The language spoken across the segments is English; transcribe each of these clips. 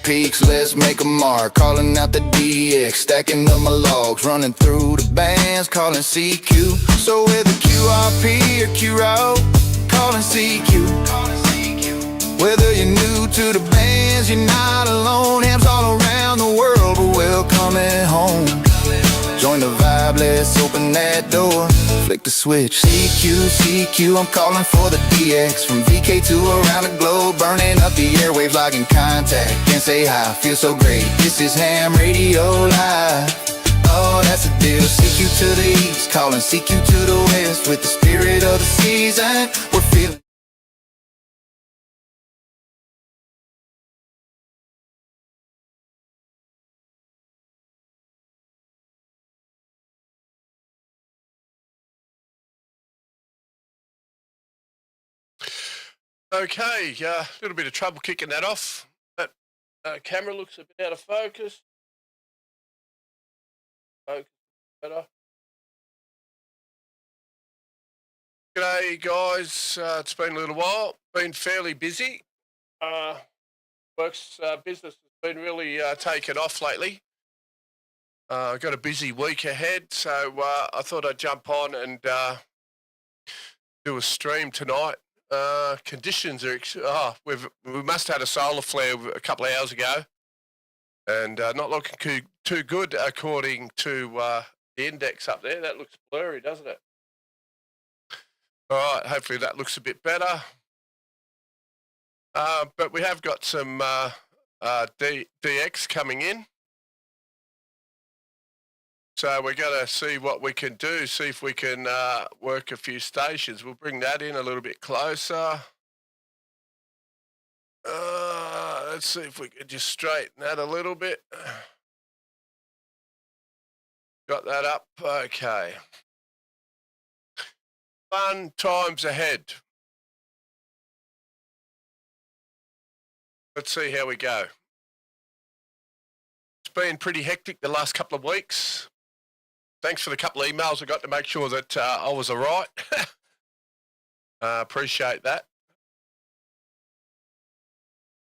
peaks, let's make a mark. Calling out the DX, stacking up my logs, running through the bands, calling CQ. So whether QRP or QRO, calling CQ. Whether you're new to the bands, you're not alone. Hams all around the world, but welcome at home. Join the vibe, let's open that door. Flick the switch, CQ, CQ, I'm calling for the DX. From VK to around the globe, burning up the airwaves, logging contact. Can't say hi, feel so great, this is Ham Radio Live. Oh, that's a deal, CQ to the east, calling CQ to the west. With the spirit of the season, we're feeling. Okay, a little bit of trouble kicking that off. That camera looks a bit out of focus. Focus better. G'day guys, it's been a little while. Been fairly busy. Business has been really taken off lately. I've got a busy week ahead, so I thought I'd jump on and do a stream tonight. Conditions are we must have had a solar flare a couple of hours ago, and not looking too good according to the index up there. That looks blurry, doesn't it? All right, hopefully that looks a bit better. But we have got some DX coming in, so we're going to see what we can do, see if we can work a few stations. We'll bring that in a little bit closer. Let's see if we can just straighten that a little bit. Got that up, okay. Fun times ahead. Let's see how we go. It's been pretty hectic the last couple of weeks. Thanks for the couple of emails I got to make sure that I was all right. Appreciate that.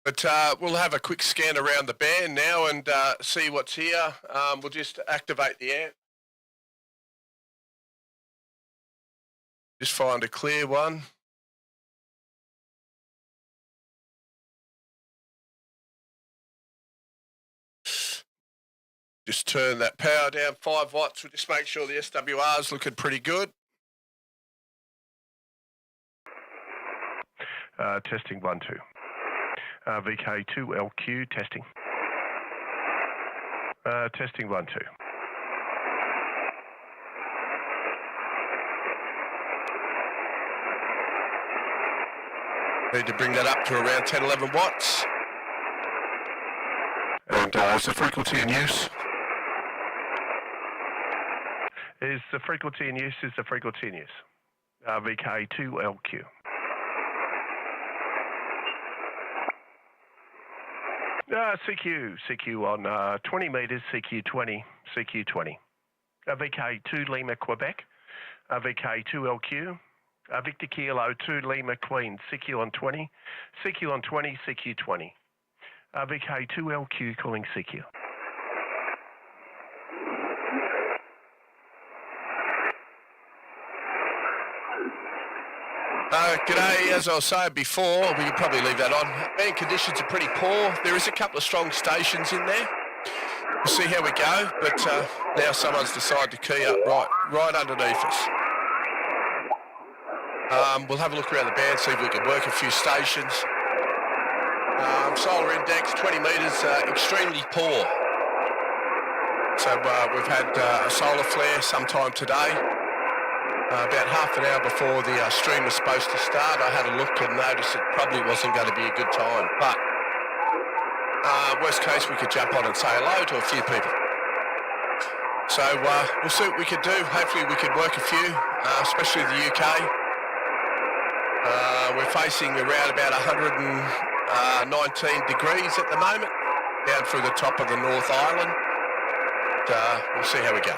But we'll have a quick scan around the band now and see what's here. We'll just activate the amp. Just find a clear one. Just turn that power down 5 watts. We'll just make sure the SWR is looking pretty good. Testing 1, 2. Vk3AMP testing. Testing 1, 2. Need to bring that up to around 10, 11 watts. And is the frequency in use? Is the frequency in use? Vk3AMP. CQ on 20 meters, CQ20. VK2 Lima, Quebec. VK2LQ. Victor Kilo 2 Lima, Queen. CQ on 20. CQ20. VK2LQ calling CQ. G'day, as I was saying before, we can probably leave that on. Band conditions are pretty poor. There is a couple of strong stations in there. We'll see how we go, but now someone's decided to key up right underneath us. We'll have a look around the band, see if we can work a few stations. Solar index, 20 metres, extremely poor. So we've had a solar flare sometime today. About half an hour before the stream was supposed to start, I had a look and noticed it probably wasn't going to be a good time. But worst case, we could jump on and say hello to a few people. So we'll see what we can do. Hopefully we can work a few, especially the UK. We're facing around about 119 degrees at the moment, down through the top of the North Island. We'll see how we go.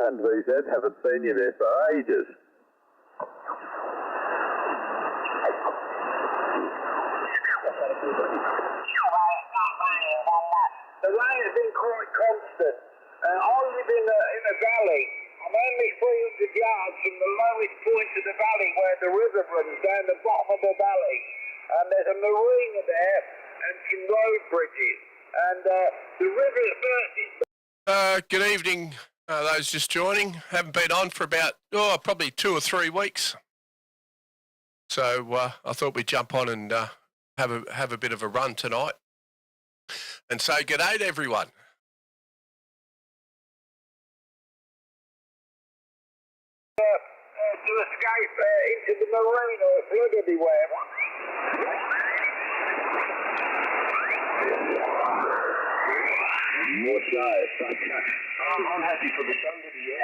And VZ, haven't seen you there for ages. The rain has been quite constant. I live in a valley. I'm only 300 yards from the lowest point of the valley where the river runs down the bottom of the valley. And there's a marina there and some road bridges. And the river's burst. Good evening, those just joining. Haven't been on for about, probably 2 or 3 weeks. So I thought we'd jump on and have a bit of a run tonight. And say good day to everyone. To escape into the marina or flood everywhere. More so. I'm happy for the sun to be out.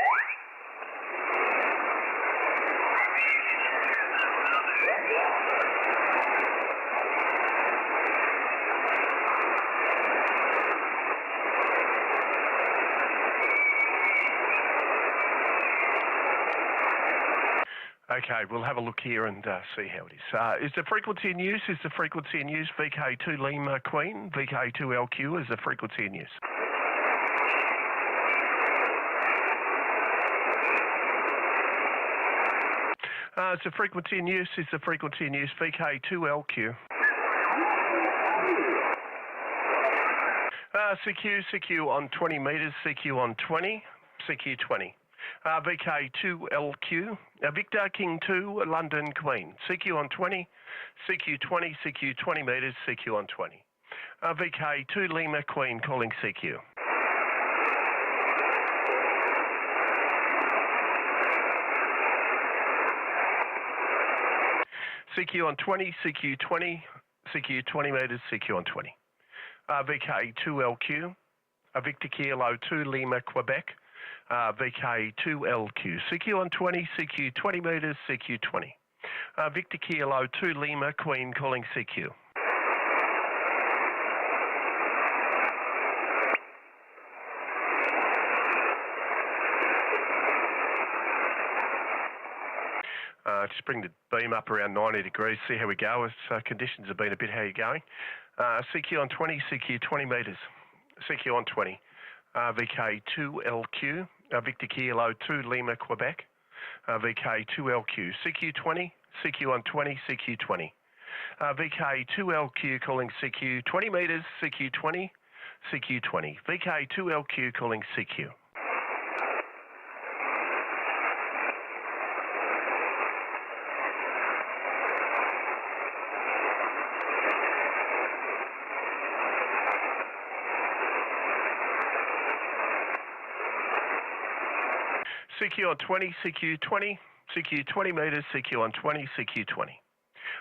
Okay, we'll have a look here and see how it is. Is the frequency in use? Is the frequency in use? VK2 Lima Queen, VK2 LQ is the frequency in use. Is the frequency in use? Is the frequency in use? VK2 LQ. CQ on 20 metres, CQ on 20, CQ 20. VK2LQ, Victor King 2, London Queen, CQ on 20, CQ 20, CQ 20 metres, CQ on 20. VK2 Lima Queen calling CQ. CQ on 20, CQ 20, CQ 20 metres, CQ on 20. VK2LQ, Victor Kilo 2, Lima, Quebec. VK2LQ, CQ on 20, CQ 20 metres, CQ 20. Victor Kilo 2, Lima, Queen calling CQ. Just bring the beam up around 90 degrees, see how we go. Conditions have been a bit, how are you going? CQ on 20, CQ 20 metres, CQ on 20. VK2LQ, Victor Kilo 2, Lima, Quebec. VK2LQ, CQ 20, CQ on 20, CQ 20. VK2LQ calling CQ 20 metres, CQ 20, CQ 20. VK2LQ calling CQ. CQ on 20, CQ 20, CQ 20 metres, CQ on 20, CQ 20.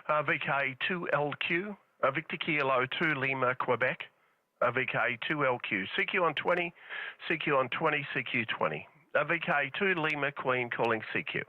VK2LQ, Victor Kilo 2, Lima, Quebec. VK2LQ, CQ on 20, CQ on 20, CQ 20. VK2 Lima, Queen calling CQ.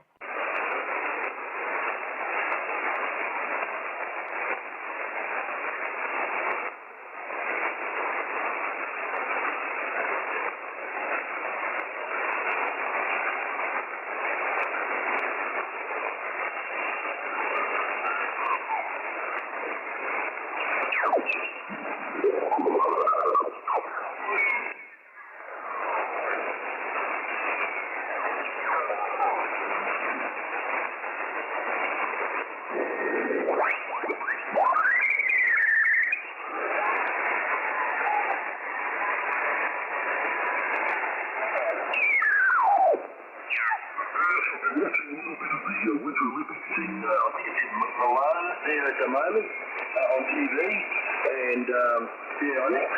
I think it's in Milan there at the moment on TV, and yeah, I think.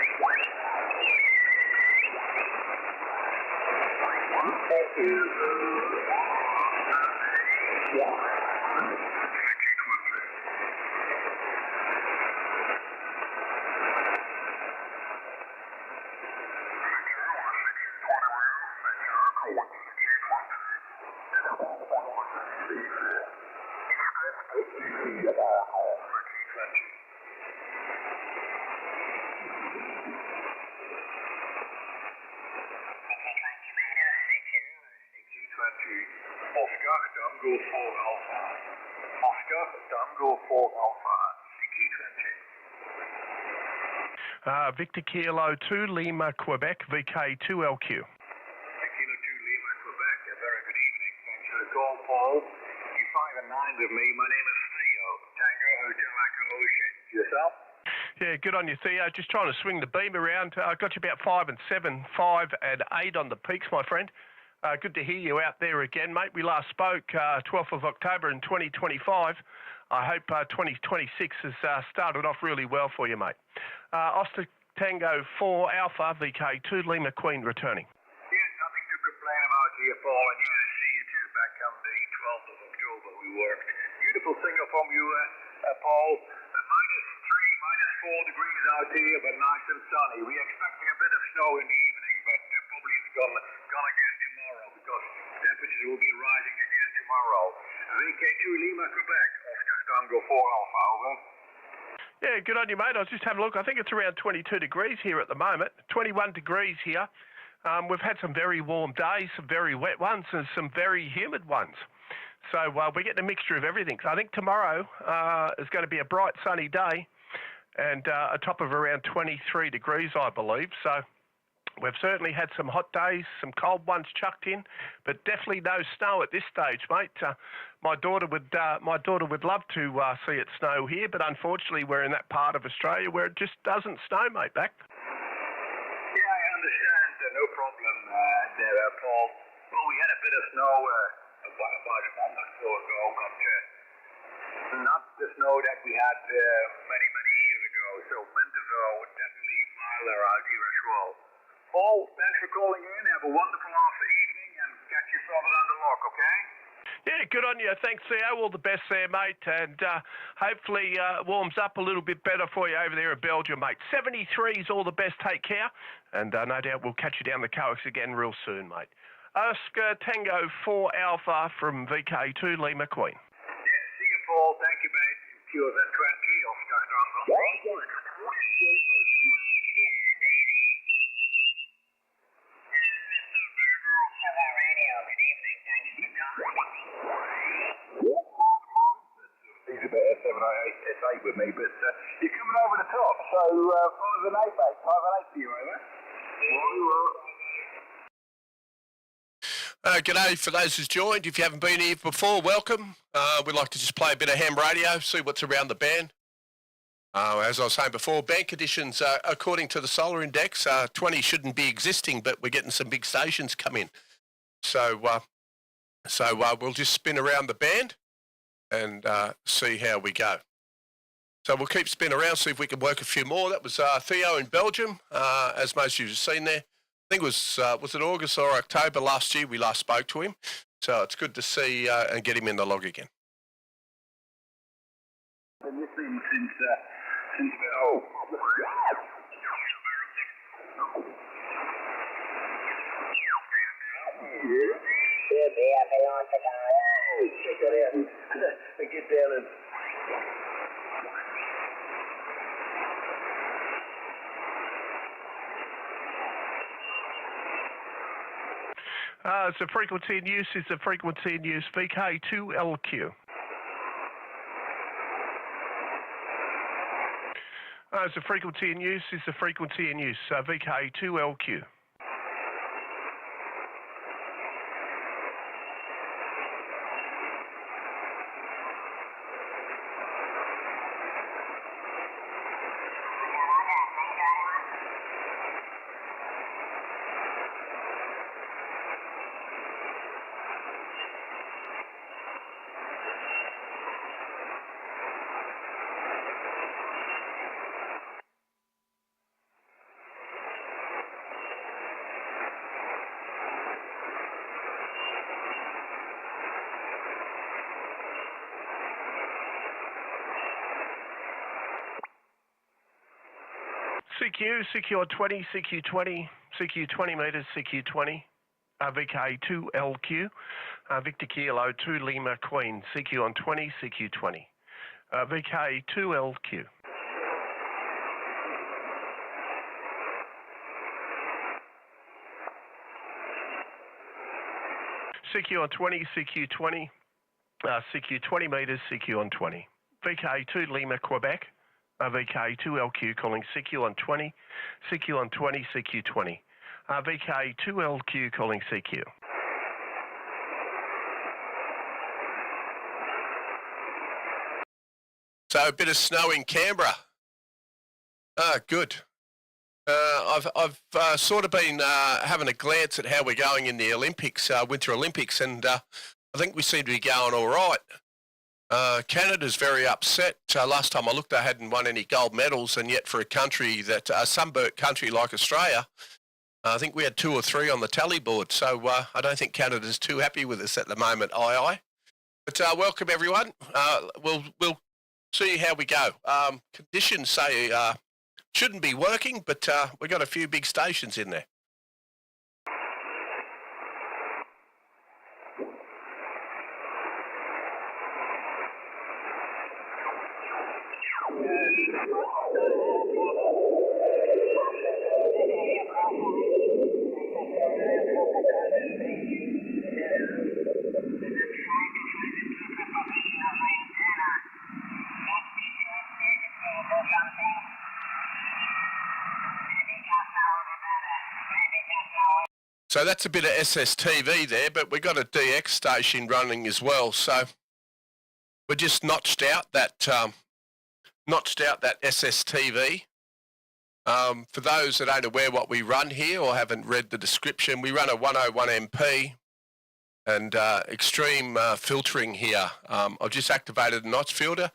Victor Kilo 2 Lima, Quebec, VK2LQ. Kilo 2 Lima, Quebec, a very good evening. Thanks for the call, Paul. You 5 and 9 with me. My name is Theo, Tango Hotel Echo Ocean. Yourself? Yeah, good on you, Theo. Just trying to swing the beam around. I got you about 5 and 7, 5 and 8 on the peaks, my friend. Good to hear you out there again, mate. We last spoke 12th of October in 2025. I hope 2026 has started off really well for you, mate. Oscar Tango 4 Alpha, VK2 Lima Queen returning. Yes, nothing to complain about here, Paul. And yeah, I see you too back on the 12th of October. We worked. Beautiful signal from you, Paul. -4 degrees out here, but nice and sunny. We're expecting a bit of snow in the evening, but probably it's gone again tomorrow because temperatures will be rising again tomorrow. VK2 Lima, Quebec, Oscar Tango 4 Alpha, over. Yeah, good on you, mate. I was just having a look. I think it's around 22 degrees here at the moment, 21 degrees here. We've had some very warm days, some very wet ones, and some very humid ones. So we're getting a mixture of everything. So I think tomorrow is going to be a bright, sunny day and a top of around 23 degrees, I believe. So we've certainly had some hot days, some cold ones chucked in, but definitely no snow at this stage, mate. My daughter would love to see it snow here, but unfortunately we're in that part of Australia where it just doesn't snow, mate, back. Yeah, I understand. No problem there, Paul. Well, we had a bit of snow about a month or so ago, but not the snow that we had many years ago. So winters are definitely milder out here as well. Paul, thanks for calling in. Have a wonderful evening and catch you further down the lock, okay? Yeah, good on you. Thanks, Theo. All the best there, mate. And hopefully it warms up a little bit better for you over there in Belgium, mate. 73's all the best. Take care. And no doubt we'll catch you down the coast again real soon, mate. Oscar Tango 4 Alpha from VK2 Lima Queen. Yeah, see you, Paul. Thank you, mate. QZ20, Oscar Tango. He's a bit S8 with me, but you're coming over the top, so 5 and 8, mate. 5 and 8 for you, over. G'day for those who's joined. If you haven't been here before, welcome. We'd like to just play a bit of ham radio, see what's around the band. As I was saying before, band conditions, according to the solar index, 20 shouldn't be existing, but we're getting some big stations come in. So we'll just spin around the band and see how we go. So we'll keep spinning around, see if we can work a few more. That was Theo in Belgium, as most of you have seen there. I think it was it August or October last year we last spoke to him. So it's good to see and get him in the log again. Been listening since check that out and get down and it's a frequency in use. It's a frequency in use. VK2LQ. It's a frequency in use. It's a frequency in use. VK2LQ. CQ, CQ on 20, CQ 20, CQ 20 metres, CQ 20, VK2LQ, Victor Kilo 2 Lima Queen, CQ on 20, CQ 20, VK2LQ. CQ on 20, CQ 20, CQ 20 metres, CQ on 20. VK2 Lima, Quebec, VK2LQ calling CQ on 20, CQ on 20, CQ 20. VK2LQ calling CQ. So a bit of snow in Canberra. Good. I've sort of been having a glance at how we're going in the Olympics, Winter Olympics, and I think we seem to be going all right. Canada's very upset. Last time I looked, they hadn't won any gold medals, and yet for a country that, a sunburnt country like Australia, I think we had 2 or 3 on the tally board. So I don't think Canada's too happy with us at the moment, aye. But welcome everyone. We'll see how we go. Conditions say shouldn't be working, but we've got a few big stations in there. So that's a bit of SSTV there, but we've got a DX station running as well. So we just notched out that SSTV. For those that aren't aware what we run here or haven't read the description, we run a 101 MP and extreme filtering here. I've just activated a notch filter.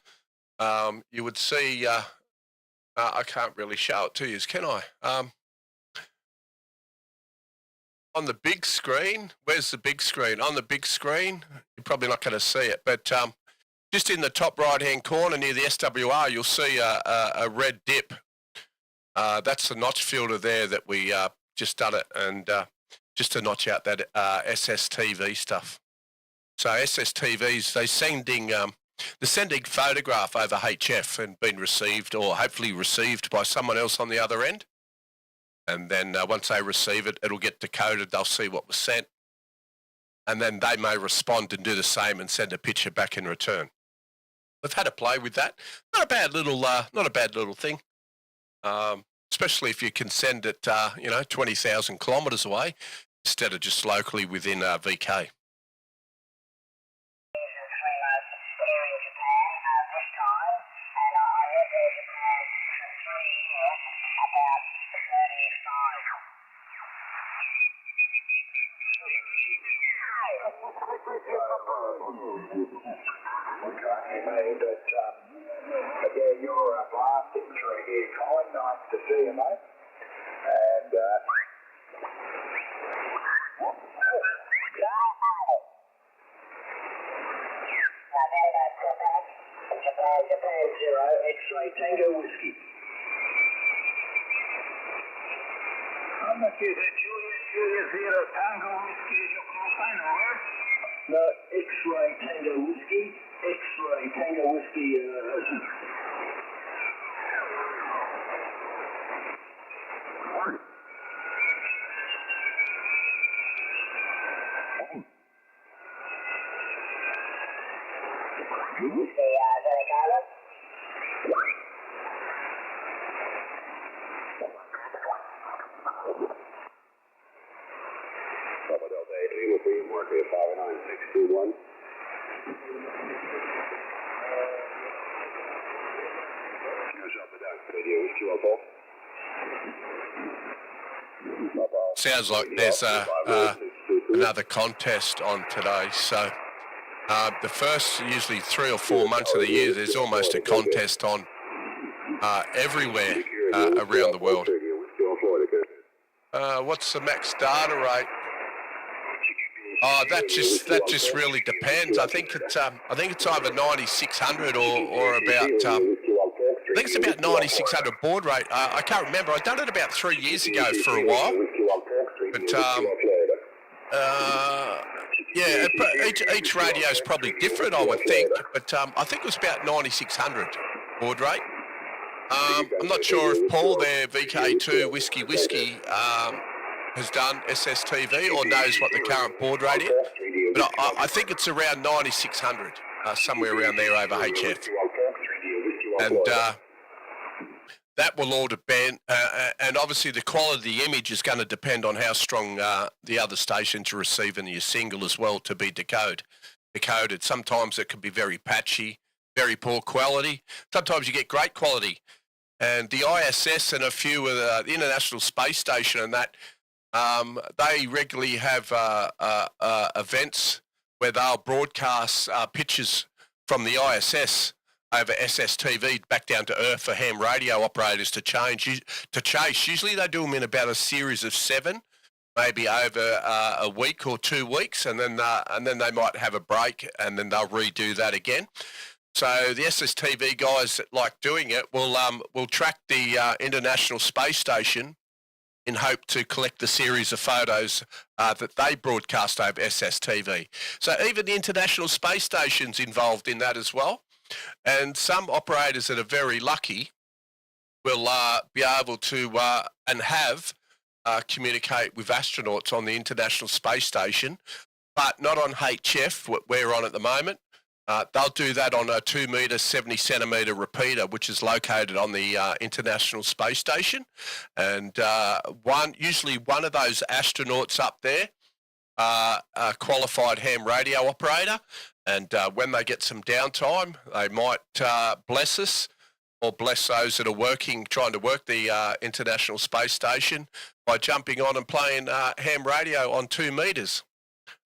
You would see, I can't really show it to you, can I? On the big screen, where's the big screen? On the big screen, you're probably not going to see it, but just in the top right-hand corner near the SWR, you'll see a red dip. That's the notch filter there that we just done it, and just to notch out that SSTV stuff. So SSTVs, they're sending photograph over HF and been received, or hopefully received by someone else on the other end. And then once they receive it, it'll get decoded. They'll see what was sent. And then they may respond and do the same and send a picture back in return. We've had a play with that. Not a bad little thing. Especially if you can send it, 20,000 kilometres away instead of just locally within VK. Again, you're blasting through here, Colin. Nice to see you, mate. And Japan 0, X-ray Tango Whiskey. How much is it? Julia 0 Tango Whiskey is your call sign, over? No, X-ray Tango Whiskey. X-ray Tango Whiskey, Sounds like there's another contest on today. So the first usually 3 or 4 months of the year, there's almost a contest on everywhere around the world. What's the max data rate? Oh, that just really depends. I think it's either 9600 or about I think it's about 9600 baud rate. I can't remember. I've done it about 3 years ago for a while. But, yeah, each radio is probably different, I would think. But I think it was about 9600 baud rate. I'm not sure if Paul there, VK2 Whiskey, has done SSTV or knows what the current baud rate is. But I think it's around 9600, somewhere around there over HF. And that will all depend, and obviously the quality of the image is going to depend on how strong the other stations are receiving your single as well to be decoded. Sometimes it can be very patchy, very poor quality. Sometimes you get great quality. And the ISS and a few of the International Space Station and that, they regularly have events where they'll broadcast pictures from the ISS over SSTV back down to Earth for ham radio operators to chase. Usually they do them in about a series of 7, maybe over a week or 2 weeks, and then they might have a break, and then they'll redo that again. So the SSTV guys that like doing it will track the International Space Station in hope to collect the series of photos that they broadcast over SSTV. So even the International Space Station's involved in that as well. And some operators that are very lucky will be able to and have communicate with astronauts on the International Space Station, but not on HF, what we're on at the moment. They'll do that on a 2 metre, 70 centimetre repeater, which is located on the International Space Station. And usually one of those astronauts up there, a qualified ham radio operator, and when they get some downtime, they might bless us or bless those that are trying to work the International Space Station by jumping on and playing ham radio on 2 metres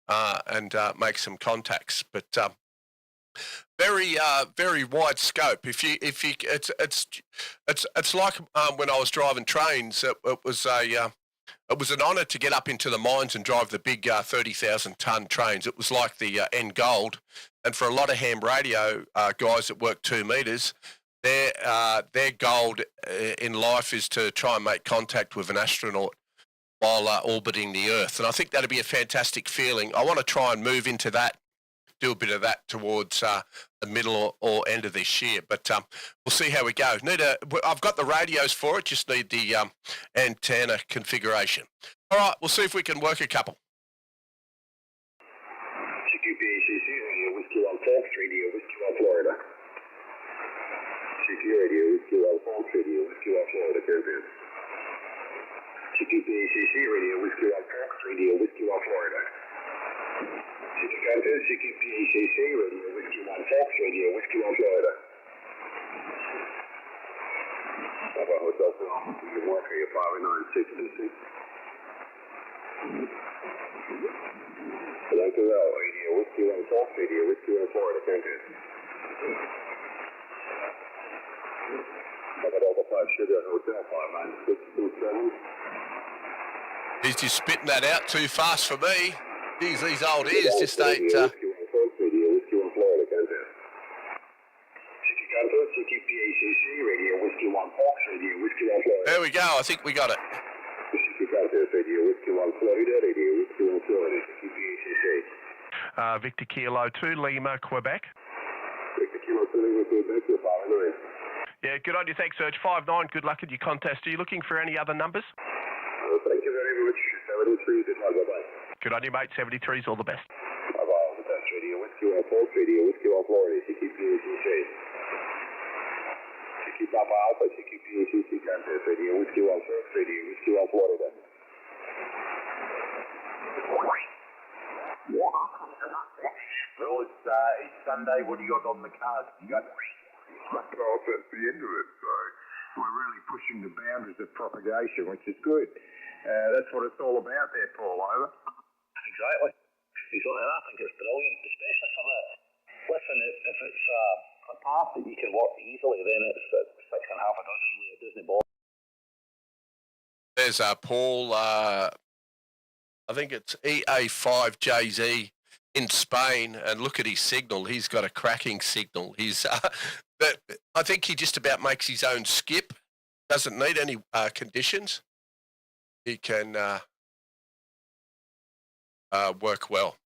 and make some contacts. But very wide scope. It's like when I was driving trains. It was an honour to get up into the mines and drive the big 30,000 tonne trains. It was like the end gold. And for a lot of ham radio guys that work 2 metres, their goal in life is to try and make contact with an astronaut while orbiting the Earth. And I think that'd be a fantastic feeling. I want to try and move into that, do a bit of that towards the middle or end of this year. But we'll see how we go. I've got the radios for it, just need the antenna configuration. All right, we'll see if we can work a couple. CQPACC Radio Whiskey 1 Fox Radio Whiskey 1 Florida. CQ Radio Whiskey 1 Fox Radio Whiskey 1 Florida, Caribbean. CQPACC Radio Whiskey 1 Fox Radio Whiskey 1 Florida. CQPACC Radio Whiskey 1 Fox Radio Whiskey 1 Florida. Papa Hotel for Office to your work here, 596. Select Radio Whiskey 1 Fox Radio Whiskey 1 Florida, Kansas. Papa Delta 5 Sugar Hotel 59627. He's just spitting that out too fast for me. Geez, these old ears just ain't... There we go. I think we got it. Victor Kilo 2, Lima, Quebec. Victor Kilo 2, Lima, Quebec, you're 5-9. Yeah, good on you. Thanks, Serge. 5-9, good luck at your contest. Are you looking for any other numbers? Thank you very much. 73, good luck. Bye-bye. Good on you, mate. 73's all the best. Bye-bye. All the best. Radio Whiskey 1 Fox, Radio Whiskey 1 Florida, CQPACC. CQ Papa Alpha, CQPACC, Kansas, Radio Whiskey 1 Fox, Radio Whiskey 1 Florida. Well, it's Sunday. What do you got on the cards? You got... Well, that's the end of it, so we're really pushing the boundaries of propagation, which is good. That's what it's all about there, Paul, over. Exactly. I think it's brilliant, especially for the... Listen, if it's a path that you can work easily, then it's 6 and a half a dozen with a Disney ball. There's Paul, I think it's EA5JZ in Spain and look at his signal. He's got a cracking signal. He's, but I think he just about makes his own skip. Doesn't need any conditions. He can work well.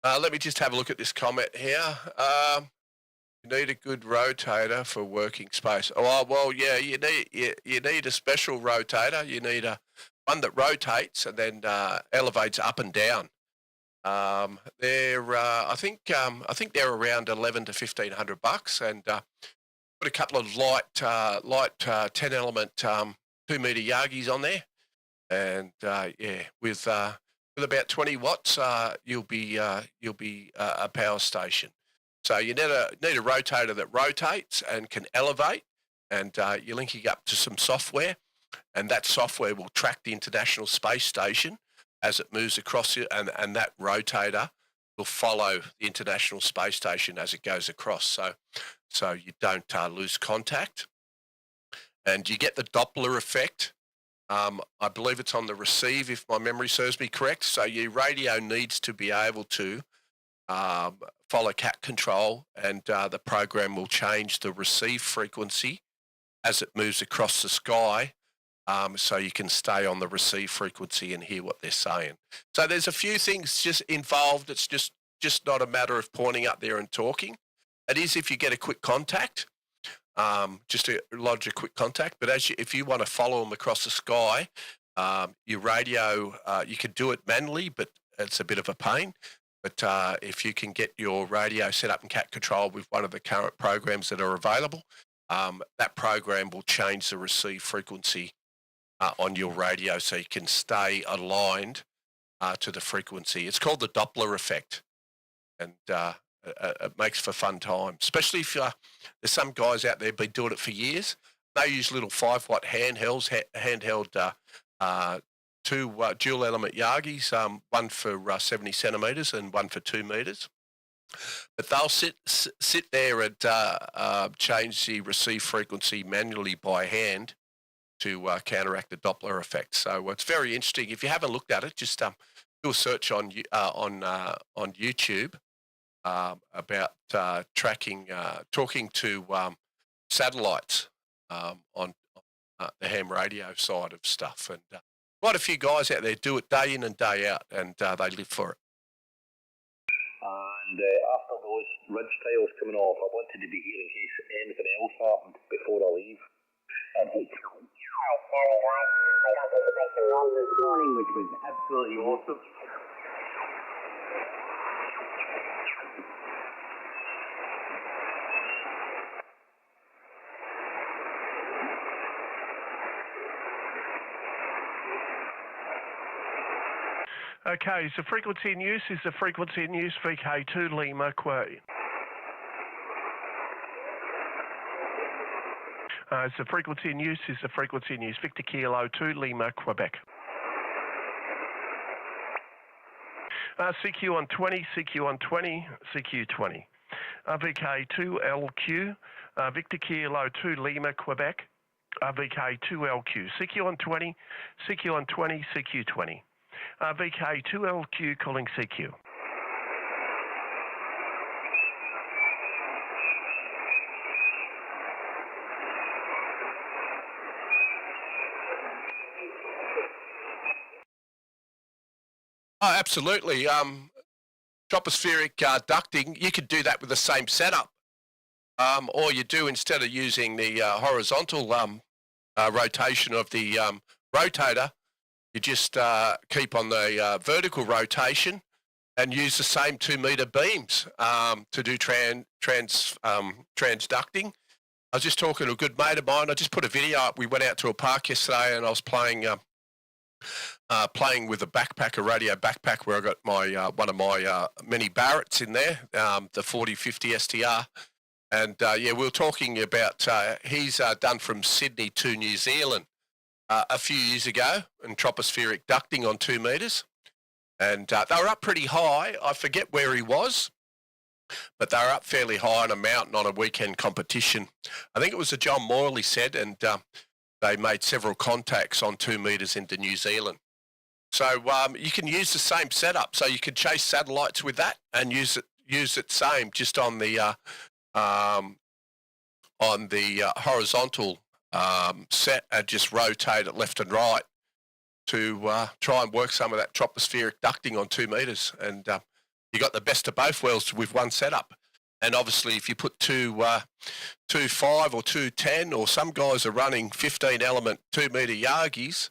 Let me just have a look at this comment here. You need a good rotator for working space. Oh well, yeah. You need a special rotator. You need one that rotates and then elevates up and down. I think they're around $1,100 to $1,500, and put a couple of light 10-element 2-meter Yagis on there, and yeah, with about 20 watts, you'll be a power station. So you need a rotator that rotates and can elevate, and you're linking up to some software, and that software will track the International Space Station as it moves across it, and that rotator will follow the International Space Station as it goes across. So you don't lose contact, and you get the Doppler effect. I believe it's on the receive, if my memory serves me correct. So your radio needs to be able to follow cat control, and the program will change the receive frequency as it moves across the sky, so you can stay on the receive frequency and hear what they're saying. So there's a few things just involved. It's just not a matter of pointing up there and talking. It is if you get a quick contact, just to lodge a quick contact. But if you want to follow them across the sky, your radio, you can do it manually, but it's a bit of a pain. But if you can get your radio set up in cat control with one of the current programs that are available, that program will change the receive frequency on your radio so you can stay aligned to the frequency. It's called the Doppler effect, and it makes for fun time, especially if there's some guys out there been doing it for years. They use little 5-watt handheld two dual element Yagis, one for 70 centimetres and one for 2 metres. But they'll sit there and change the receive frequency manually by hand to counteract the Doppler effect. So it's very interesting. If you haven't looked at it, just do a search on YouTube about talking to satellites on the ham radio side of stuff, and quite a few guys out there do it day in and day out, and they live for it. And after those ridge tiles coming off, I wanted to be here in case anything else happened before I leave. And this morning, which was absolutely awesome. Okay, so frequency in use is the frequency in use VK2 Lima Que. So frequency in use is the frequency in use Victor Kilo 2 Lima, Quebec. CQ on 20, CQ on 20, CQ 20. VK2LQ, Victor Kilo 2 Lima, Quebec. VK2LQ, CQ on 20, CQ on 20, CQ 20. VK2LQ calling CQ. Oh, absolutely. Tropospheric ducting, you could do that with the same setup. Or you do, instead of using the horizontal rotation of the rotator, you just keep on the vertical rotation and use the same 2-meter beams to do transducting. I was just talking to a good mate of mine. I just put a video up. We went out to a park yesterday, and I was playing with a backpack, a radio backpack, where I got my one of my mini Barretts in there, the 4050 STR. And yeah, we were talking about he's done from Sydney to New Zealand a few years ago, and tropospheric ducting on 2 meters. And they were up pretty high. I forget where he was, but they were up fairly high on a mountain on a weekend competition. I think it was a John Morley said, and they made several contacts on 2 meters into New Zealand. So you can use the same setup. So you can chase satellites with that and use it same just on the horizontal set and just rotate it left and right to try and work some of that tropospheric ducting on 2 meters. And you got the best of both worlds with one setup. And obviously, if you put two 5 or 210, or some guys are running 15 element 2 meter Yagis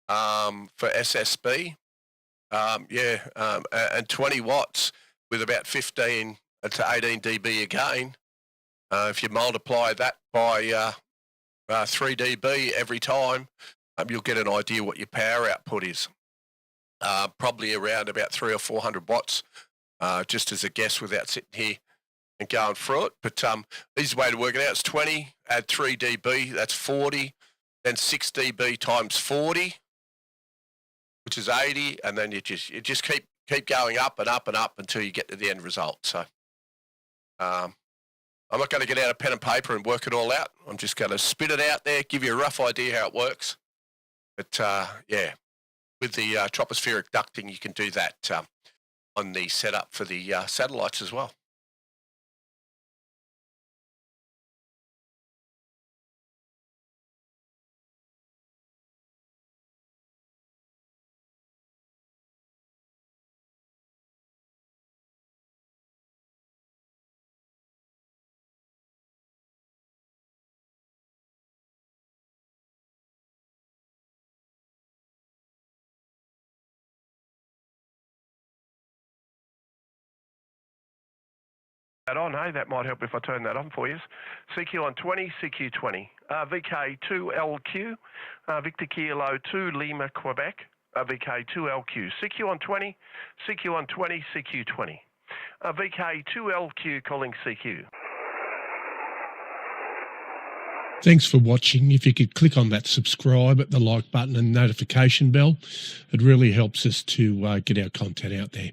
for SSB, and 20 watts with about 15 to 18 dB again. If you multiply that by 3 dB every time, you'll get an idea what your power output is. Probably around about 300 or 400 watts, just as a guess without sitting here and going through it. But easy way to work it out is 20, add 3 dB, that's 40, then 6 dB times 40, which is 80, and then you just keep going up and up and up until you get to the end result. So I'm not going to get out a pen and paper and work it all out. I'm just going to spit it out there, give you a rough idea how it works. But yeah, with the tropospheric ducting, you can do that on the setup for the satellites as well. That on, hey, that might help if I turn that on for you. CQ on 20, CQ 20. VK2LQ, Victor Kilo 2 Lima, Quebec, VK2LQ. CQ on 20, CQ on 20, CQ 20. VK2LQ calling CQ. Thanks for watching. If you could click on that subscribe, the like button and notification bell, it really helps us to get our content out there.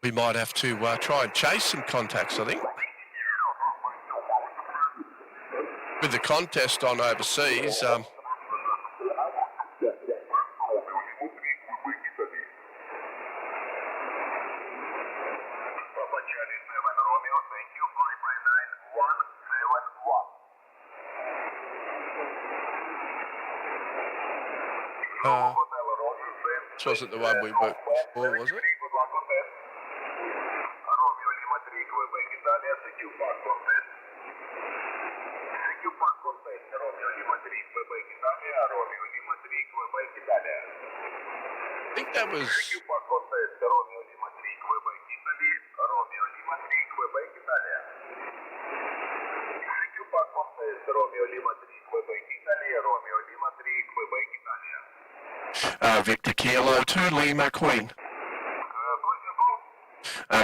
We might have to try and chase some contacts, I think. With the contest on overseas, this wasn't the one we worked before, was it? I think that was... Victor Kilo 2 Lima Queen.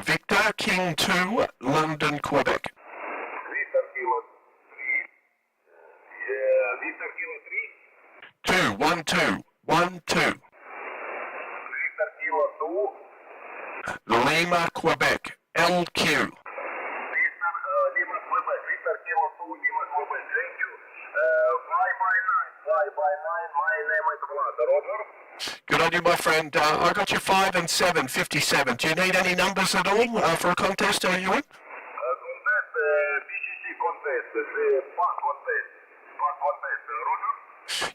Victor King 2 London Quebec. Victor Kilo 3. 1 2 1 2. Lima Quebec LQ. Good on you, my friend. I got you 5 and 7, 57. Do you need any numbers at all for a contest? Are you in?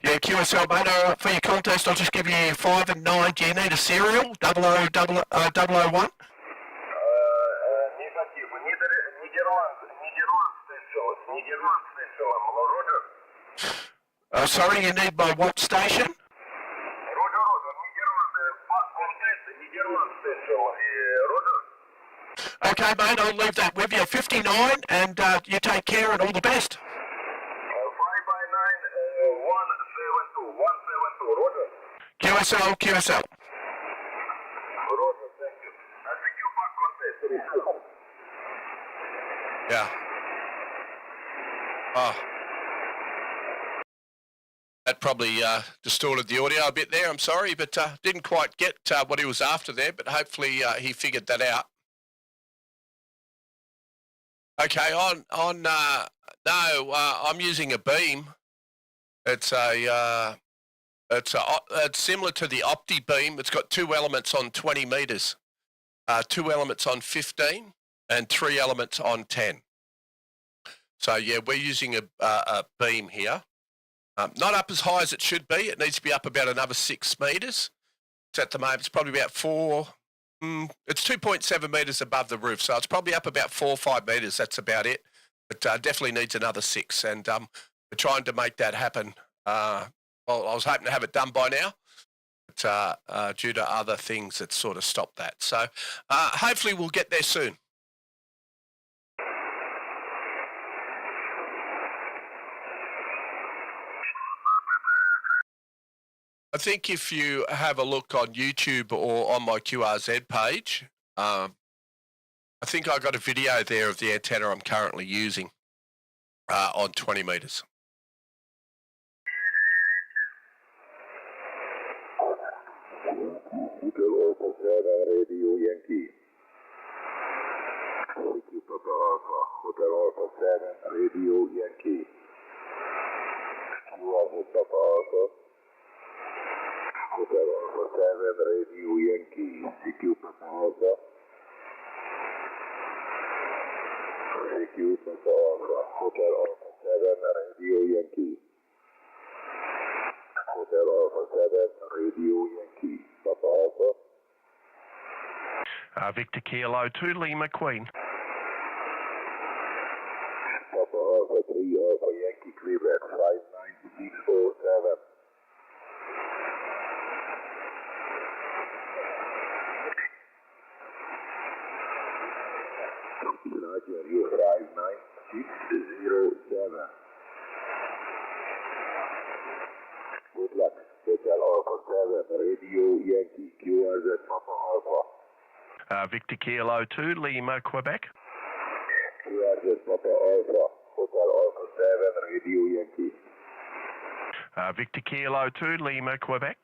Yeah, QSL, mate, for your contest, I'll just give you 5 and 9. Do you need a serial? 001? Sorry, you need my what station? Okay, mate, I'll leave that with you. 59, and you take care and all the best. 172, QSL. Yeah. Oh. That probably distorted the audio a bit there, I'm sorry, but didn't quite get what he was after there, but hopefully he figured that out. Okay, on No, I'm using a beam. It's it's similar to the OTIBEAM. It's got 2 elements on 20 meters, 2 elements on 15, and 3 elements on 10. So yeah, we're using a beam here. Not up as high as it should be. It needs to be up about another 6 meters. It's at the moment, it's probably about 4. It's 2.7 meters above the roof, so it's probably up about 4 or 5 meters. That's about it. But definitely needs another 6, and we're trying to make that happen. Well, I was hoping to have it done by now, but due to other things that sort of stopped that. So hopefully we'll get there soon. I think if you have a look on YouTube or on my QRZ page, I think I got a video there of the antenna I'm currently using on 20 meters. Radio Yankee. Hotel Alpha 7 Radio Yankee. Papa Alpha. Hotel Alpha 7 Radio Yankee. CQ Papa Alpha. CQ Papa Alpha. Hotel Alpha 7 Radio Yankee. Hotel Alpha 7 Radio Yankee. Papa Alpha. Victor Kilo 2 Lima Queen. Papa Alpha 3 Alpha Yankee Quebec 59647. Roger, you 59607. Good luck. Hotel Alpha 7 Radio Yankee QRZ Papa Alpha. Victor Kilo 2 Lima Quebec. QRZ Papa Alpha. Hotel Alpha 7 Radio Yankee. Victor Kilo 2 Lima Quebec.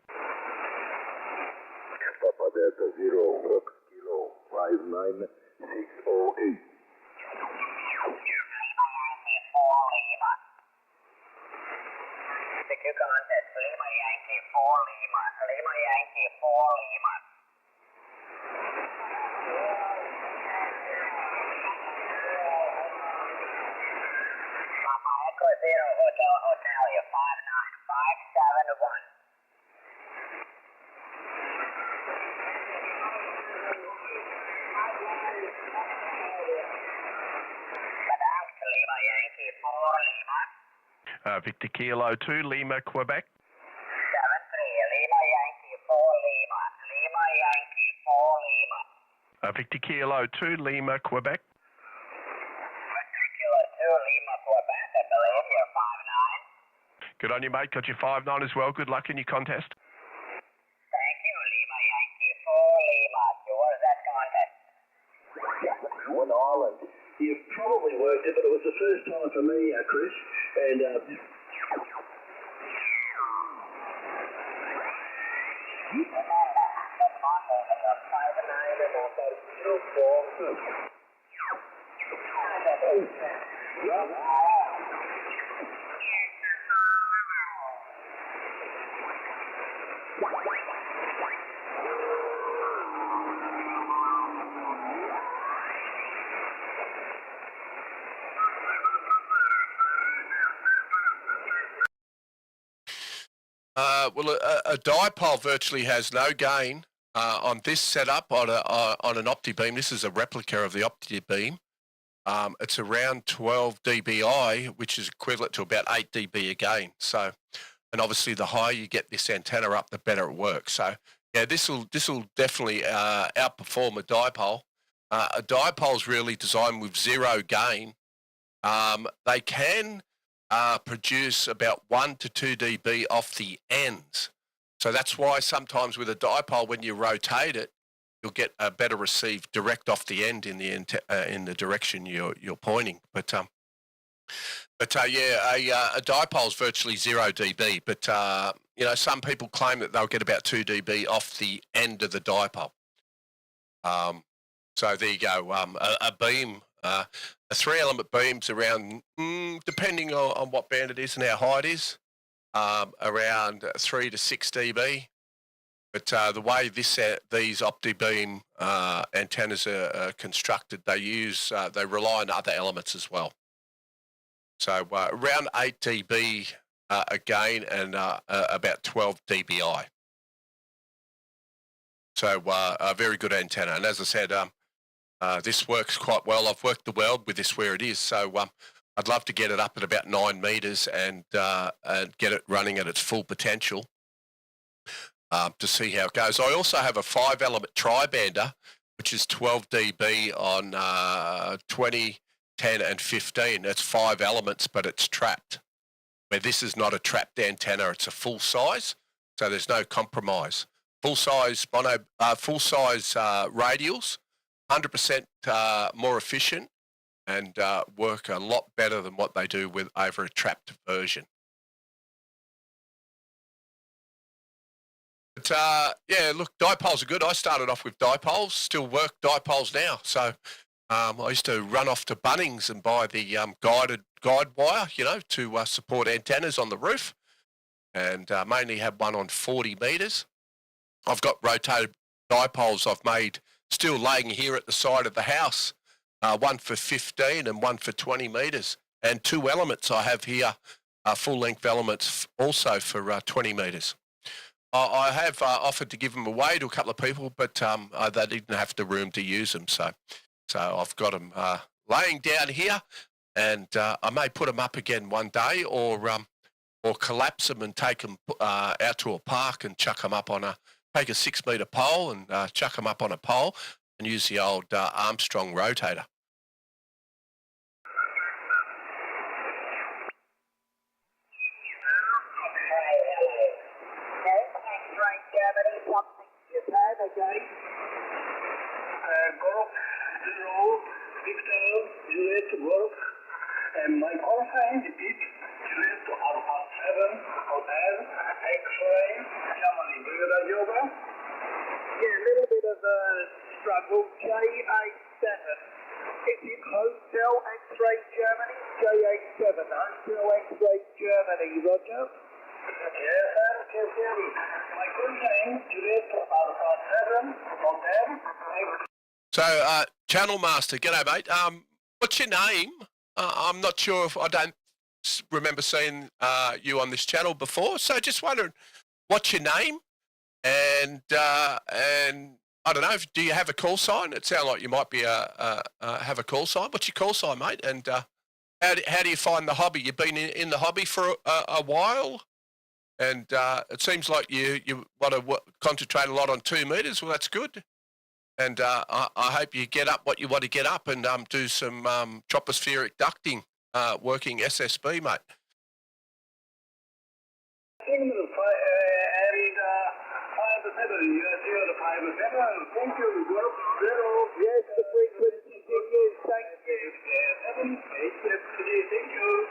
Papa Delta 0 Fox Kilo 59608. Secure contest, Lima Yankee 4 Lima, Lima Yankee 4 Lima. Papa Echo 0 Hotel Hotelia 59571. Madame, Lima Yankee 4 Lima. Victor Kilo 2 Lima Quebec. 7-3, Lima Yankee 4 Lima, Lima Yankee 4 Lima. Victor Kilo 2 Lima Quebec. Victor Kilo 2 Lima Quebec, I believe you're 5-9. Good on you, mate. Got your 5-9 as well. Good luck in your contest. Thank you, Lima Yankee 4 Lima. Yours that contest. One Island. You've probably worked it, but it was the first time for me, Chris. And Well, a dipole virtually has no gain on this setup on an OptiBeam. This is a replica of the OptiBeam. It's around 12 dBi, which is equivalent to about 8 dB a gain. So, and obviously the higher you get this antenna up, the better it works. So, yeah, this will definitely outperform a dipole. A dipole is really designed with 0 gain. They can produce about 1 to 2 dB off the ends. So that's why sometimes with a dipole, when you rotate it, you'll get a better receive direct off the end in the direction you're pointing. But yeah, a dipole is virtually 0 dB. But you know, some people claim that they'll get about 2 dB off the end of the dipole. So there you go. A beam, a 3-element beam's around, depending on what band it is and how high it is, around 3 to 6 dB. But the way these OptiBeam antennas are constructed, they rely on other elements as well. So around 8 dB again, and about 12 dBi. So a very good antenna. And as I said, this works quite well. I've worked the weld with this where it is. So I'd love to get it up at about 9 meters and get it running at its full potential to see how it goes. I also have a 5-element tri-bander, which is 12 dB on 20, 10 and 15. That's 5 elements, but it's trapped. Where this is not a trapped antenna, it's a full size, so there's no compromise. Full size radials, 100% more efficient, and work a lot better than what they do with over a trapped version. But yeah, look, dipoles are good. I started off with dipoles, still work dipoles now. So I used to run off to Bunnings and buy the guide wire, you know, to support antennas on the roof, and mainly have one on 40 meters. I've got rotated dipoles I've made still laying here at the side of the house, one for 15 and one for 20 meters, and 2 elements I have here, full-length elements also for 20 meters. I have offered to give them away to a couple of people, but they didn't have the room to use them, so I've got them laying down here, and I may put them up again one day, or collapse them and take them out to a park and chuck them up on take a 6-meter pole and chuck them up on a pole and use the old Armstrong rotator. And my call sign is Juliet to Alpha 7 Hotel X-ray Germany. Do you know yoga? Yeah, a little bit of a struggle. J87. Is it Hotel X-ray Germany? J87. Hotel X-ray Germany. Roger. Yes, sir. Can you hear me? My call sign Juliet to Alpha 7 Hotel X-ray. So, Channel Master, g'day, mate. What's your name? I'm not sure if I don't remember seeing you on this channel before. So just wondering, what's your name? And I don't know, do you have a call sign? It sounds like you might be have a call sign. What's your call sign, mate? And how do you find the hobby? You've been in the hobby for a while, and it seems like you want to concentrate a lot on 2 meters. Well, that's good. And I hope you get up what you want to get up and do some tropospheric ducting, working SSB, mate. And 5-7, thank you. Yes, the frequency continues. Thank you. 73, thank you.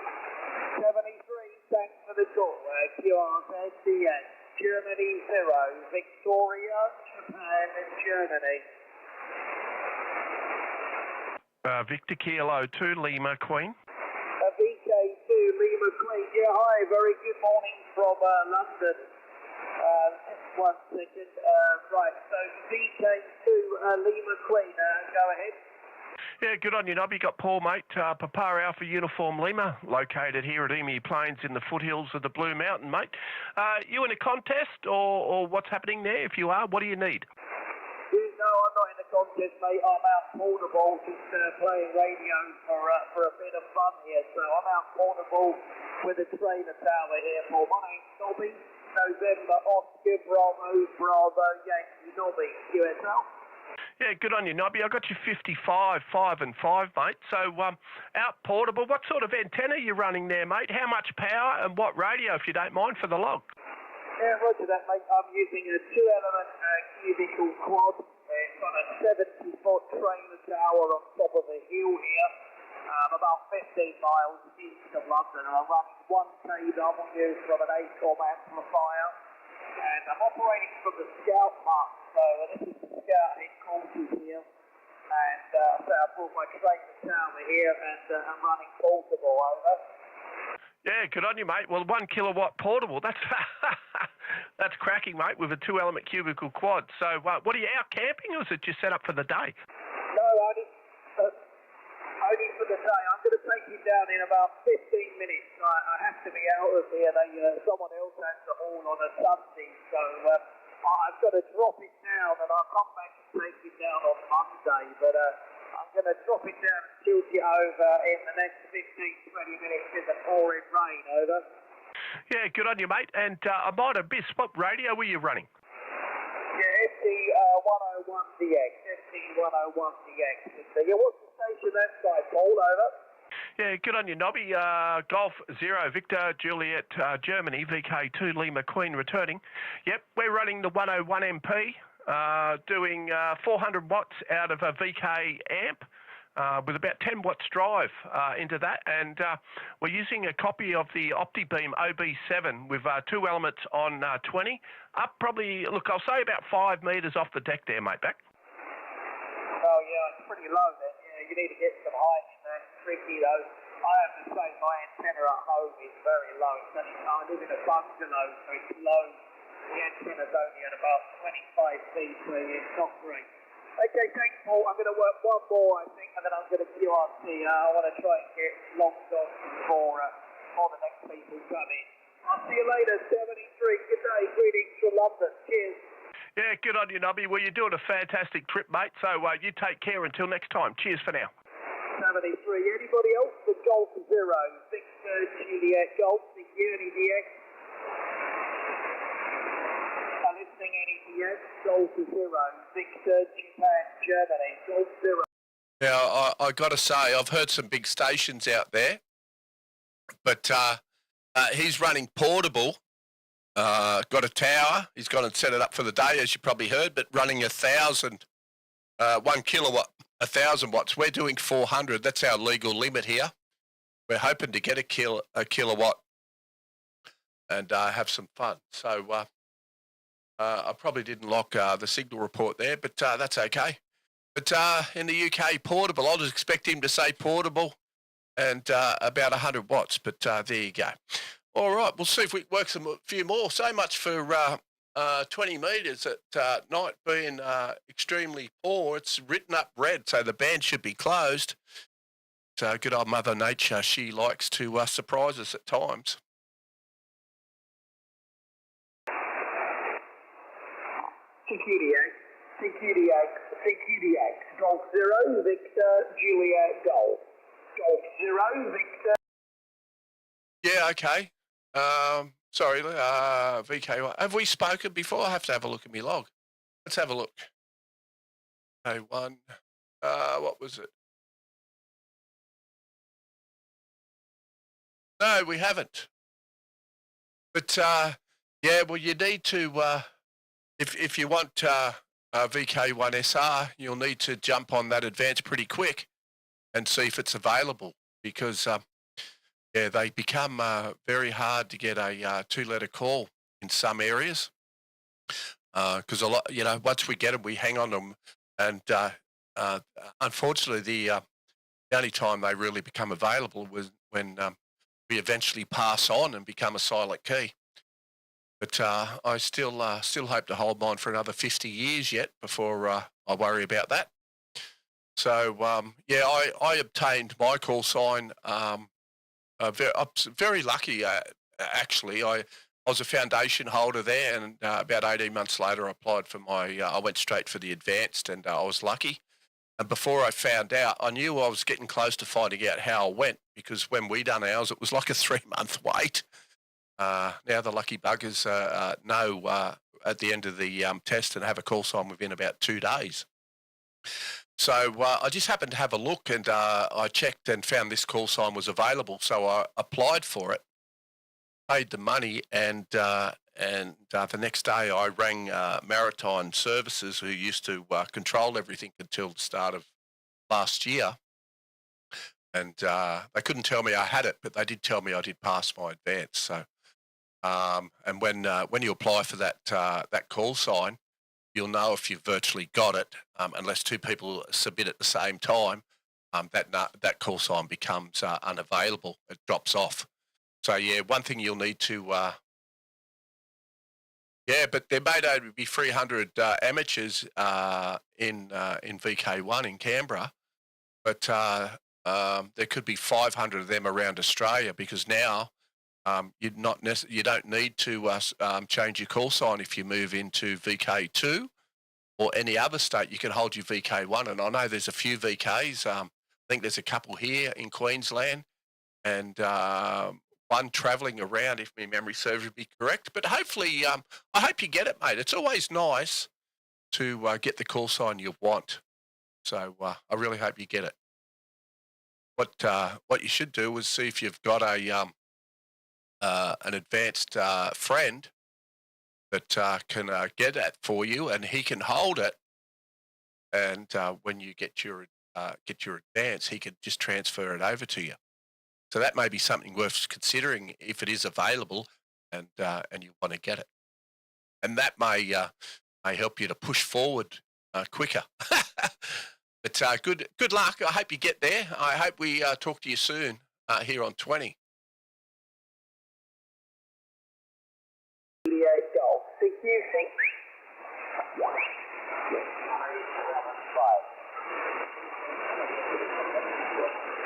73, thanks for the call. QRZDX, Germany 0, Victoria, Japan, and Germany. Victor Kilo 2, Lima Queen. VK2, Lima Queen. Yeah, hi, very good morning from London. Just 1 second. Right, so VK2, Lima Queen, go ahead. Yeah, good on you, Nobby. Got Paul, mate. Papa Alpha Uniform Lima, located here at Emu Plains in the foothills of the Blue Mountain, mate. You in a contest, or what's happening there? If you are, what do you need? No, I'm not in a contest, mate. I'm out portable, just playing radio for a bit of fun here. So I'm out portable with a trailer tower here for my name's Nobby. November Oscar Bravo Yankee Nobby, QSL. Yeah, good on you, Nobby. I got you 55, 5 and 5, mate. So out portable, what sort of antenna are you running there, mate? How much power and what radio, if you don't mind, for the log? Yeah, roger that, mate. I'm using a 2-element cubical quad. It's on a 70-foot trailer tower on top of a hill here, about 15 miles east of London. I'm running 1 kW from an ACOM amplifier, and I'm operating from the Scout Hut. So this is the Scout headquarters here. and so I brought my trailer tower here and I'm running portable, over. Yeah, good on you, mate. Well, 1 kilowatt portable, that's that's cracking, mate, with a 2-element cubicle quad. So what are you out camping, or is it just set up for the day? No, only for the day. I'm going to take you down in about 15 minutes. I have to be out of here. Someone else has to haul on a Sunday, so I've got to drop it down, and I'll come back and take it down on Monday. But I'm going to drop it down and tilt it over in the next 15, 20 minutes in the pouring rain, over. Yeah, good on you, mate. And I might have missed, what radio were you running? Yeah, FT101DX. FT101DX. Yeah, what's the station that side, Paul, over? Yeah, good on you, Nobby. Golf 0, Victor, Juliet, Germany, VK2, Lima, Queen returning. Yep, we're running the 101MP, doing 400 watts out of a VK-AMP with about 10 watts drive into that. And we're using a copy of the OTIBEAM OB-7 with 2 elements on 20. Up probably, look, I'll say about 5 metres off the deck there, mate, back. Oh, yeah, it's pretty low then. Yeah, you need to get some height in there. It's tricky, though. I have to say my antenna at home is very low. I live in a bungalow, so it's low. The antenna's only at about 25 feet, so it's not great. Okay, thanks, Paul. I'm going to work one more, I think, and then I'm going to QRT. I want to try and get logged on before the next people come in. I'll see you later, 73. Good day. Greetings from London. Cheers. Yeah, good on you, Nobby. Well, you're doing a fantastic trip, mate. So you take care until next time. Cheers for now. 73. Anybody else for Golf 0? Victor, Juliet, Golf, the UniDX. Listening NEDX, Golf 0. Victor, Japan, Germany, Golf 0. Now, I got to say, I've heard some big stations out there, but he's running portable. Got a tower. He's gone and set it up for the day, as you probably heard, but running 1,1 kilowatt, 1,000 watts. We're doing 400. That's our legal limit here. We're hoping to get a kilowatt and have some fun. So I probably didn't lock the signal report there, but that's okay. But in the UK, portable, I'll just expect him to say portable and about 100 watts, but there you go. All right, we'll see if we work a few more. So much for 20 metres at night being extremely poor. It's written up red, so the band should be closed. So good old Mother Nature, she likes to surprise us at times. CQDX, Golf 0, Victor, Juliet, Golf. Golf 0, Victor. Yeah, okay. Sorry, VK. Have we spoken before? I have to have a look at my log. Let's have a look. A1. What was it? No, we haven't. But yeah, well, you need to. If you want VK1SR, you'll need to jump on that advance pretty quick and see if it's available, because yeah, they become very hard to get a 2-letter call in some areas. Because a lot, once we get them, we hang on them, and unfortunately, the only time they really become available was when we eventually pass on and become a silent key. But I still hope to hold mine for another 50 years yet before I worry about that. So yeah, I obtained my call sign. I'm very lucky, actually. I was a foundation holder there, and about 18 months later, I applied for I went straight for the advanced, and I was lucky. And before I found out, I knew I was getting close to finding out how I went, because when we done ours, it was like a 3-month wait. Now the lucky buggers know at the end of the test and have a call sign within about 2 days. So I just happened to have a look, and I checked and found this call sign was available. So I applied for it, paid the money, and the next day I rang Maritime Services, who used to control everything until the start of last year. And they couldn't tell me I had it, but they did tell me I did pass my advance. So and when you apply for that call sign, you'll know if you've virtually got it, unless two people submit at the same time. That call sign becomes unavailable. It drops off. So yeah, one thing you'll need to but there may only be 300 amateurs in VK1 in Canberra, but there could be 500 of them around Australia, because now you don't need to change your call sign if you move into VK2 or any other state. You can hold your VK1, and I know there's a few VKs. I think there's a couple here in Queensland, and one travelling around, if my memory serves me correct. But hopefully, I hope you get it, mate. It's always nice to get the call sign you want. So I really hope you get it. What you should do is see if you've got an advanced friend that can get that for you, and he can hold it. And when you get your advance, he can just transfer it over to you. So that may be something worth considering if it is available, and you want to get it. And that may help you to push forward quicker. But good luck. I hope you get there. I hope we talk to you soon here on 20. Golf,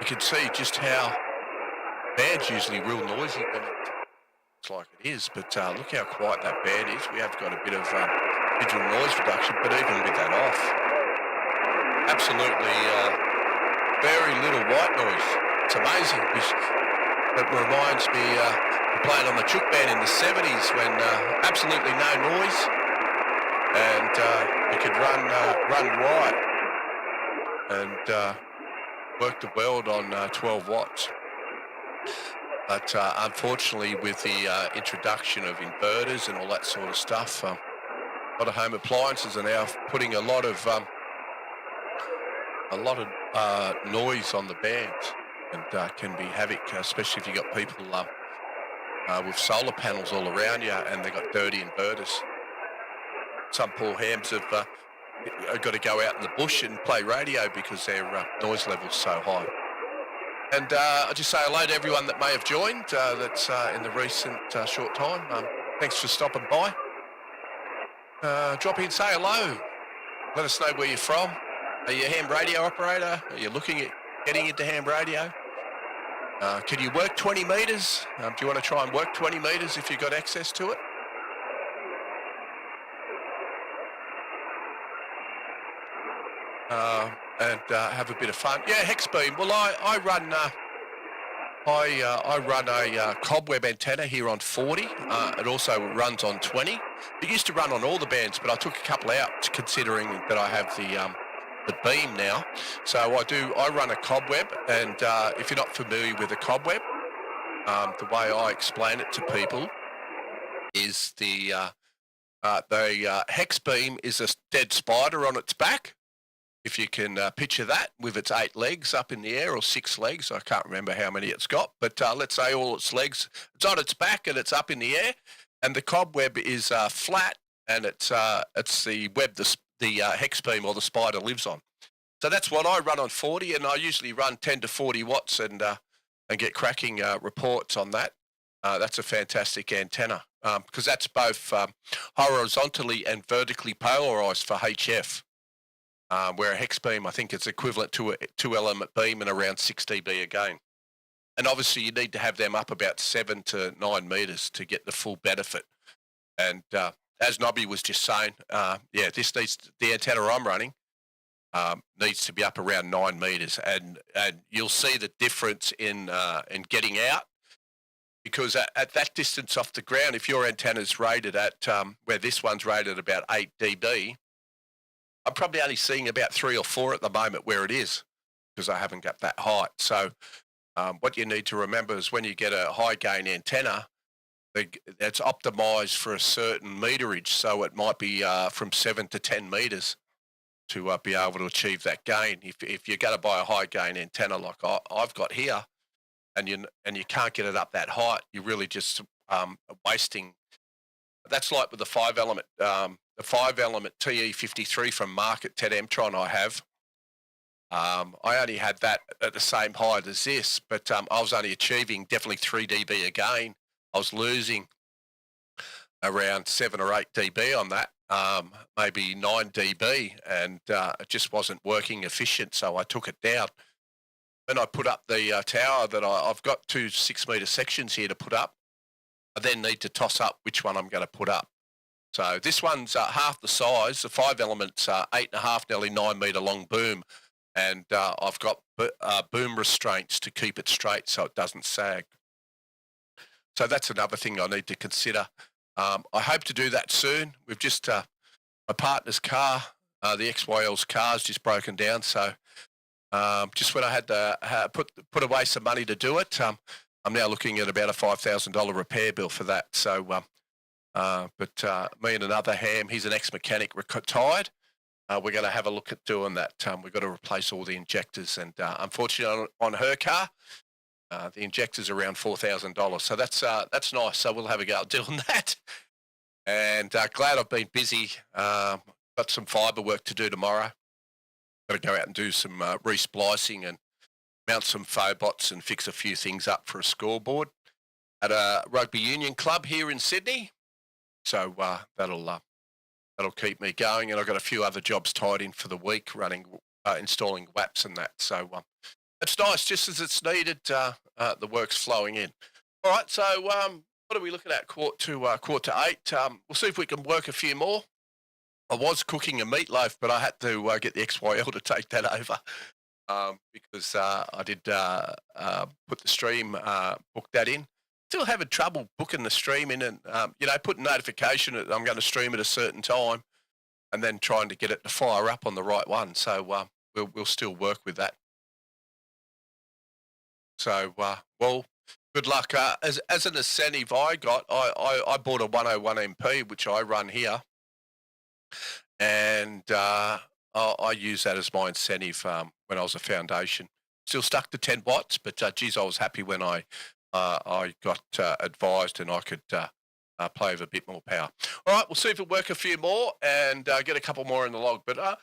You can see just how band's usually real noisy when it's like it is, but look how quiet that band is. We have got a bit of digital noise reduction, but even with that off, absolutely very little white noise. It's amazing. It reminds me of playing on the chook band in the 70s when absolutely no noise, and you could run right and work the world on 12 watts. But unfortunately, with the introduction of inverters and all that sort of stuff, a lot of home appliances are now putting a lot of noise on the bands, and can be havoc, especially if you've got people with solar panels all around you and they've got dirty inverters. Some poor hams have got to go out in the bush and play radio because their noise level's so high. And I'll just say hello to everyone that may have joined that's in the recent short time. Thanks for stopping by. Drop in, say hello. Let us know where you're from. Are you a ham radio operator? Are you looking at getting into ham radio? Can you work 20 metres? Do you want to try and work 20 metres if you've got access to it? And have a bit of fun. Yeah, hex beam. Well, I run a cobweb antenna here on 40. It also runs on 20. It used to run on all the bands, but I took a couple out considering that I have the beam now. So I run a cobweb, and if you're not familiar with a cobweb, the way I explain it to people is the hex beam is a dead spider on its back. If you can picture that with its 8 legs up in the air, or 6 legs, I can't remember how many it's got, but let's say all its legs, it's on its back and it's up in the air, and the cobweb is flat, and it's the web the hex beam or the spider lives on. So that's what I run on 40, and I usually run 10 to 40 watts and get cracking reports on that. That's a fantastic antenna because that's both horizontally and vertically polarized for HF. Where a hex beam, I think it's equivalent to a 2-element beam and around 6 dB again. And obviously you need to have them up about 7 to 9 metres to get the full benefit. And as Nobby was just saying, the antenna I'm running needs to be up around 9 metres, and you'll see the difference in getting out, because at that distance off the ground, if your antenna's rated at where this one's rated about 8 dB, I'm probably only seeing about 3 or 4 at the moment where it is, because I haven't got that height. So what you need to remember is when you get a high gain antenna, it's optimized for a certain meterage. So it might be from 7 to 10 meters to be able to achieve that gain. If you're going to buy a high gain antenna like I've got here, and you can't get it up that height, you're really just wasting. That's like with the 5-element the 5-element TE53 from Market 10 Mtron I have. I only had that at the same height as this, but I was only achieving definitely 3 dB a gain. I was losing around 7 or 8 dB on that, maybe 9 dB, and it just wasn't working efficient, so I took it down. Then I put up the tower that I've got 2 6-metre sections here to put up. I then need to toss up which one I'm going to put up. So this one's half the size. The 5-element's 8.5, nearly 9 metre long boom, and I've got boom restraints to keep it straight so it doesn't sag. So that's another thing I need to consider. I hope to do that soon. We've just, my partner's car, the XYL's car's just broken down. So just when I had to put away some money to do it, I'm now looking at about a $5,000 repair bill for that. So, but me and another ham, he's an ex-mechanic, retired. We're going to have a look at doing that. We've got to replace all the injectors, and unfortunately on her car, the injector's around $4,000, so that's nice. So we'll have a go at doing that. And glad I've been busy. Got some fibre work to do tomorrow. Got to go out and do some re-splicing and mount some phobots and fix a few things up for a scoreboard at a rugby union club here in Sydney. So that'll keep me going. And I've got a few other jobs tied in for the week, running, installing WAPs and that. So it's nice, just as it's needed. The work's flowing in. All right, so what are we looking at? Quarter to 8. We'll see if we can work a few more. I was cooking a meatloaf, but I had to get the XYL to take that over because I did put the stream, book that in. Still having trouble booking the stream in and, putting notification that I'm going to stream at a certain time and then trying to get it to fire up on the right one. So we'll still work with that. So, well, good luck. As an incentive I got, I bought a 101 MP, which I run here. And I use that as my incentive when I was a foundation. Still stuck to 10 watts, but geez, I was happy when I got advised and I could play with a bit more power. All right, we'll see if it work a few more and get a couple more in the log. But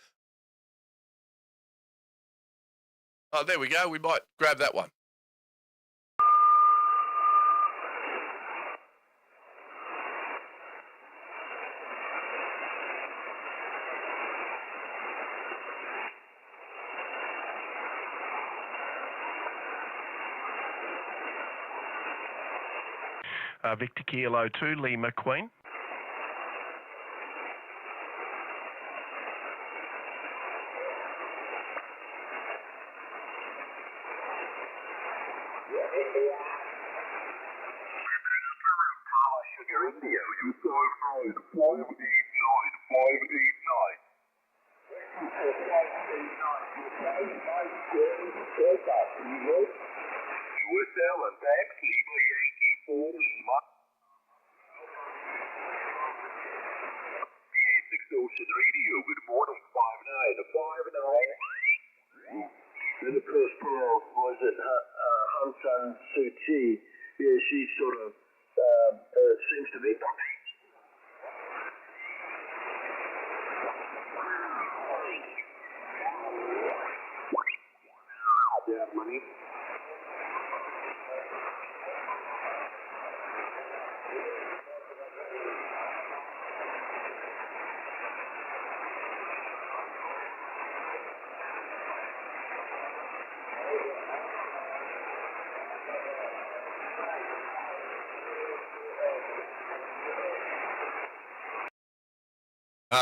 oh, there we go. We might grab that one. Victor Kilo 2, Lima Queen. Sugar India, you saw it 589, 589. USL and PAMPS, Lima Yankee 4 Lima. PA6 Ocean Radio, good morning, 59 to 59. Then of course, was it Hong San Suu Kyi? Yeah, she sort of seems to be. Yeah, money.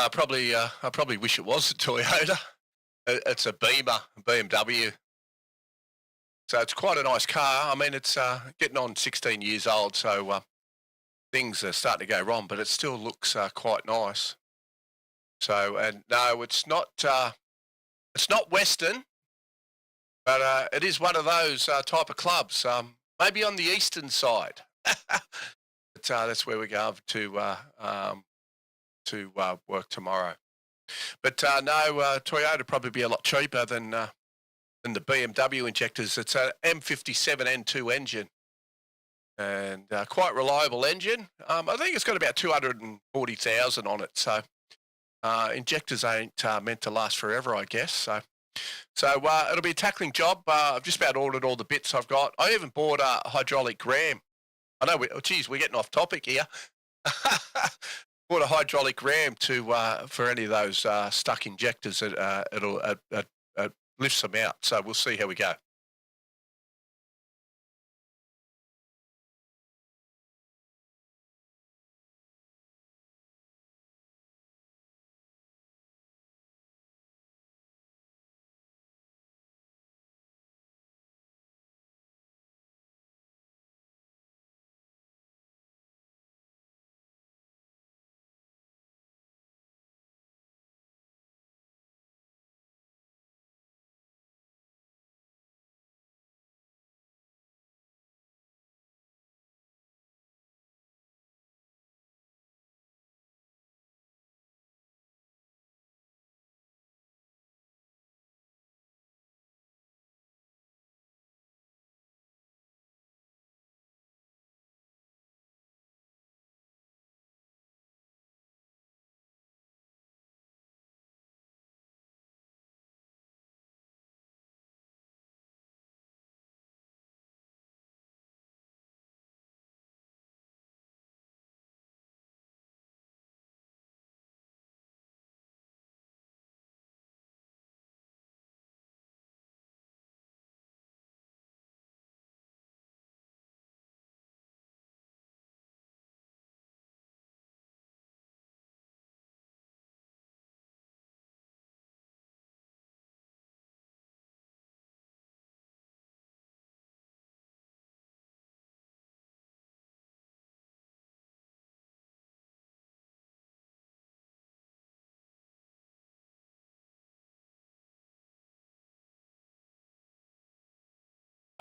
I probably wish it was a Toyota. It's a BMW. So it's quite a nice car. I mean, it's getting on 16 years old, so things are starting to go wrong, but it still looks quite nice. So, and no, it's not Western, but it is one of those type of clubs. Maybe on the eastern side. But that's where we go to work tomorrow. But no, Toyota probably be a lot cheaper than the BMW injectors. It's an M57N2 engine and quite reliable engine. I think it's got about 240,000 on it. So Injectors ain't meant to last forever, I guess. So it'll be a tackling job. I've just about ordered all the bits I've got. I even bought a hydraulic ram. I know, we're getting off topic here. Bought a hydraulic ram for any of those stuck injectors. It'll lifts them out. So we'll see how we go.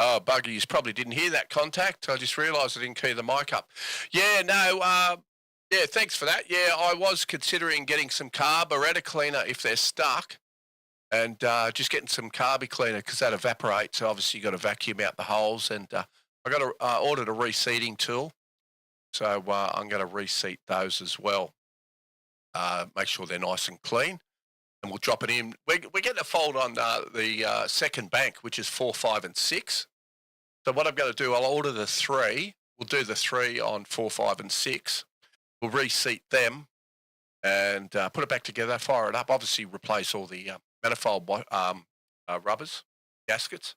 Oh, bugger, you probably didn't hear that contact. I just realised I didn't key the mic up. Yeah, no, yeah, thanks for that. Yeah, I was considering getting some carburetor cleaner if they're stuck, and just getting some carby cleaner because that evaporates. So obviously you've got to vacuum out the holes, and I got ordered a reseating tool, so I'm going to reseat those as well. Make sure they're nice and clean, and we'll drop it in. We're getting a fault on the second bank, which is 4, 5, and 6. So what I'm going to do, I'll order the 3. We'll do the 3 on 4, 5, and 6. We'll reseat them and put it back together, fire it up. Obviously, replace all the manifold rubbers, gaskets.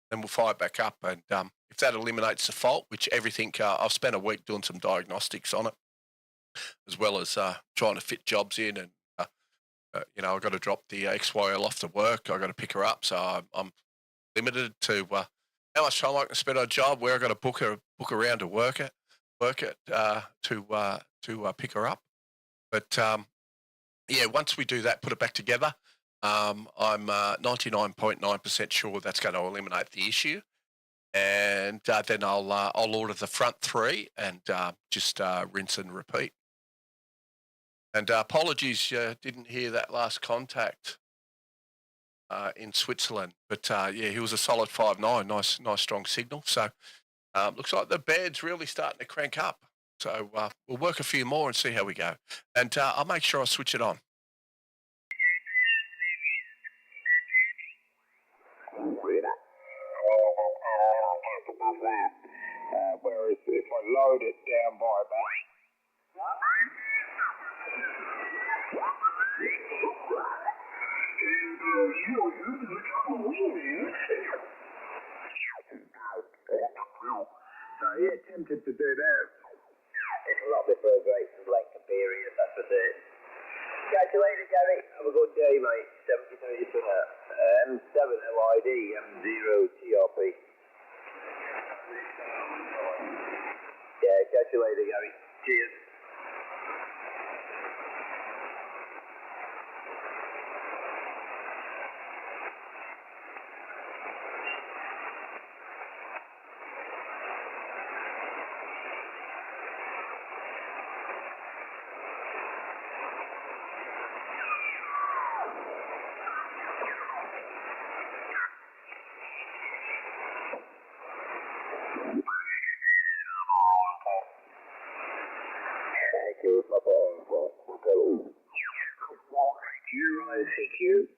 Then we'll fire it back up. And if that eliminates the fault, which everything, I've spent a week doing some diagnostics on it, as well as trying to fit jobs in. And, you know, I've got to drop the XYL off to work. I've got to pick her up. So I'm limited to how much time I can spend on a job, where I've got to book around to work it to pick her up. But yeah, once we do that, put it back together, I'm 99.9% sure that's going to eliminate the issue. And then I'll order the front 3 and just rinse and repeat. And apologies, didn't hear that last contact in Switzerland, but yeah, he was a solid 5.9, nice strong signal. So looks like the bed's really starting to crank up. So we'll work a few more and see how we go. And I'll make sure I switch it on. Whereas if I load it down by about so yeah, tempted to do that. It'll not be for a great length of period, that's for certain. Catch you later, Gary. Have a good day, mate. 73 for that. M7 LID M0 TRP. Yeah, catch you later, Gary. Cheers. Here's my phone. Well, CQ.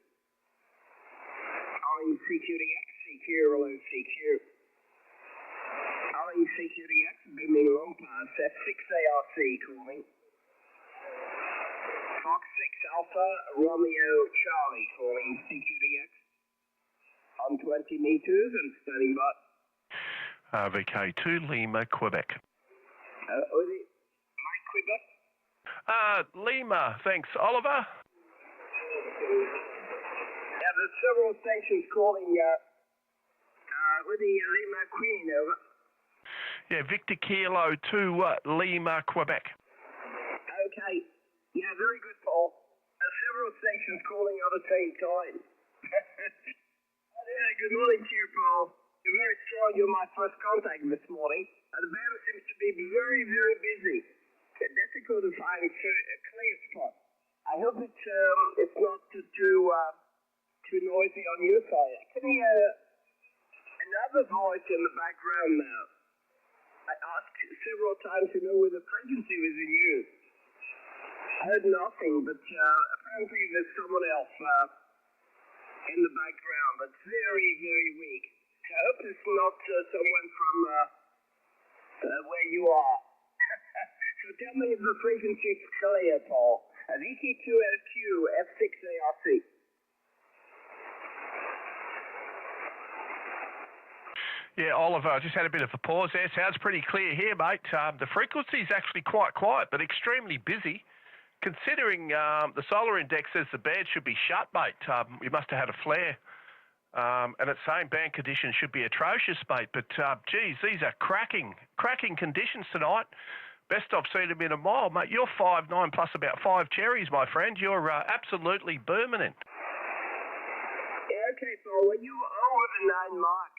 Calling CQDX, CQ, hello CQ. Calling CQDX, beaming long pass, F6ARC calling. Fox 6 Alpha, Romeo Charlie calling CQDX. On 20 meters and standing by. VK2 Lima, Quebec. Mike Quebec? Lima, thanks. Oliver? Yeah, there's several stations calling with the Lima Queen, over. Yeah, Victor Kilo to Lima, Quebec. Okay. Yeah, very good, Paul. Several stations calling at the same time. Yeah, good morning to you, Paul. You're very strong. You're my first contact this morning. The band seems to be very, very busy. It's difficult to find a clear spot. I hope it's not too noisy on your side. I can hear another voice in the background now. I asked several times to know where the frequency was in use. I heard nothing, but apparently there's someone else in the background that's very, very weak. I hope it's not someone from where you are. So tell me if the frequency is clear, Paul. Vk3AMP F6ARC. Yeah, Oliver, I just had a bit of a pause there. Sounds pretty clear here, mate. The frequency is actually quite quiet, but extremely busy. Considering the solar index says the band should be shut, mate, you must have had a flare. And it's saying band conditions should be atrocious, mate. But, geez, these are cracking conditions tonight. Best I've seen them in a mile, mate. You're 5'9" plus about 5 cherries, my friend. You're absolutely booming it. Yeah, okay, Paul. Well, you were over the 9 mark.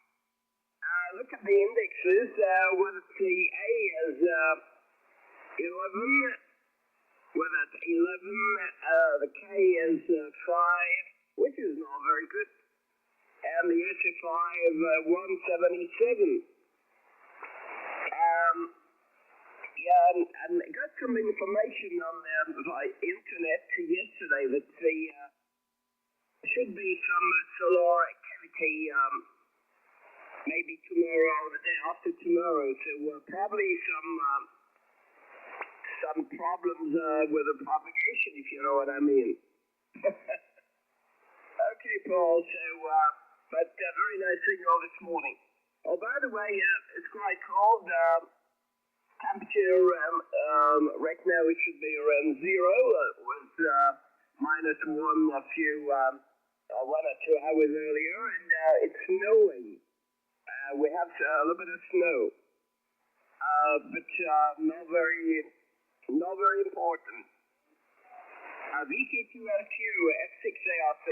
Look at the indexes. Whether it's the A is 11, whether it's 11, the K is 5, which is not very good, and the SFI is 177. Yeah, and I got some information on the internet yesterday that there should be some solar activity maybe tomorrow or the day after tomorrow. So probably some problems with the propagation, if you know what I mean. Okay, Paul. So, but very nice signal this morning. Oh, by the way, it's quite cold. Temperature right now it should be around 0. It was -1 a few 1 or 2 hours earlier, and it's snowing. We have a little bit of snow, but not very important. Vk3AMP F6ARC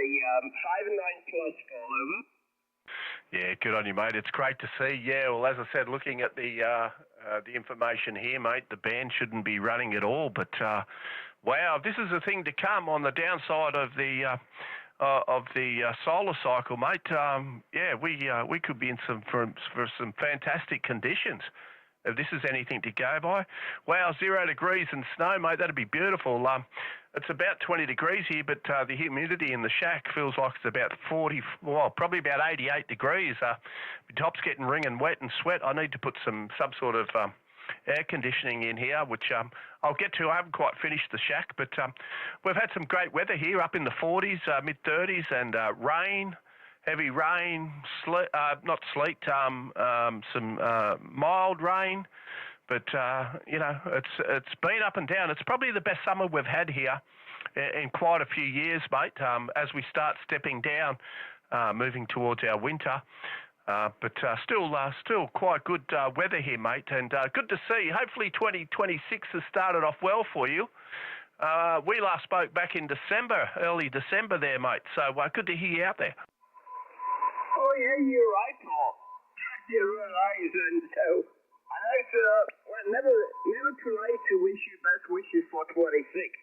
5 9 plus, Paul, over. Yeah, good on you, mate. It's great to see. Yeah, well, as I said, looking at the information here, mate, the band shouldn't be running at all. But wow, this is a thing to come on the downside of the solar cycle, mate. Yeah, we could be in for some fantastic conditions if this is anything to go by. Wow, 0 degrees and snow, mate. That'd be beautiful. It's about 20 degrees here, but the humidity in the shack feels like it's about 40, well, probably about 88 degrees. My top's getting wringing wet and sweat. I need to put some sort of air conditioning in here, which I'll get to. I haven't quite finished the shack, but we've had some great weather here, up in the 40s, mid-30s, and rain, heavy rain, not sleet, some mild rain. But, you know, it's been up and down. It's probably the best summer we've had here in quite a few years, mate, as we start stepping down, moving towards our winter. But still quite good weather here, mate, and good to see. Hopefully 2026 has started off well for you. We last spoke back in December, early December there, mate, so good to hear you out there. Oh, yeah, you're right, Paul. You're right, and so I know it's never too late to wish you best wishes for 26.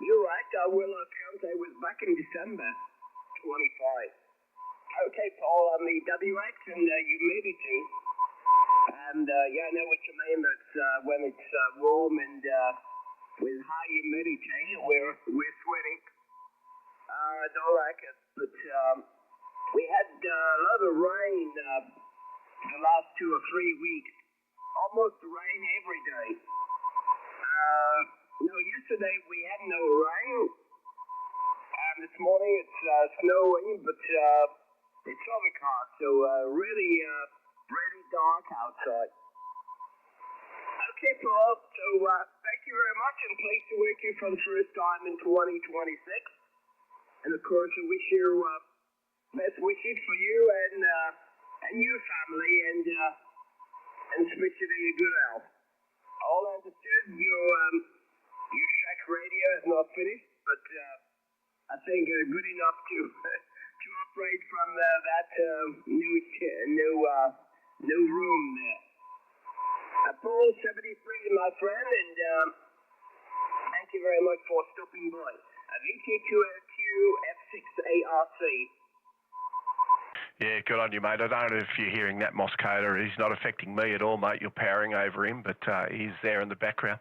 You're right, I will count. I was back in December 25. Okay, Paul, on the WX and humidity, and yeah, I know what you mean. That's when it's warm and with high humidity, we're sweating. Don't like it. But we had a lot of rain the last 2 or 3 weeks. Almost rain every day. Yesterday we had no rain. This morning it's snowing, but it's overcast, so really dark outside. Okay, Paul. So thank you very much, and pleased to work here for the first time in 2026. And of course, I wish you best wishes for you and your family, and especially your good health. All understood. Your shack radio is not finished, but I think good enough to operate from that new room there. Paul 73, my friend, and thank you very much for stopping by. Vk3AMP F6ARC. Yeah, good on you, mate. I don't know if you're hearing that Moscada. He's not affecting me at all, mate. You're powering over him, but he's there in the background.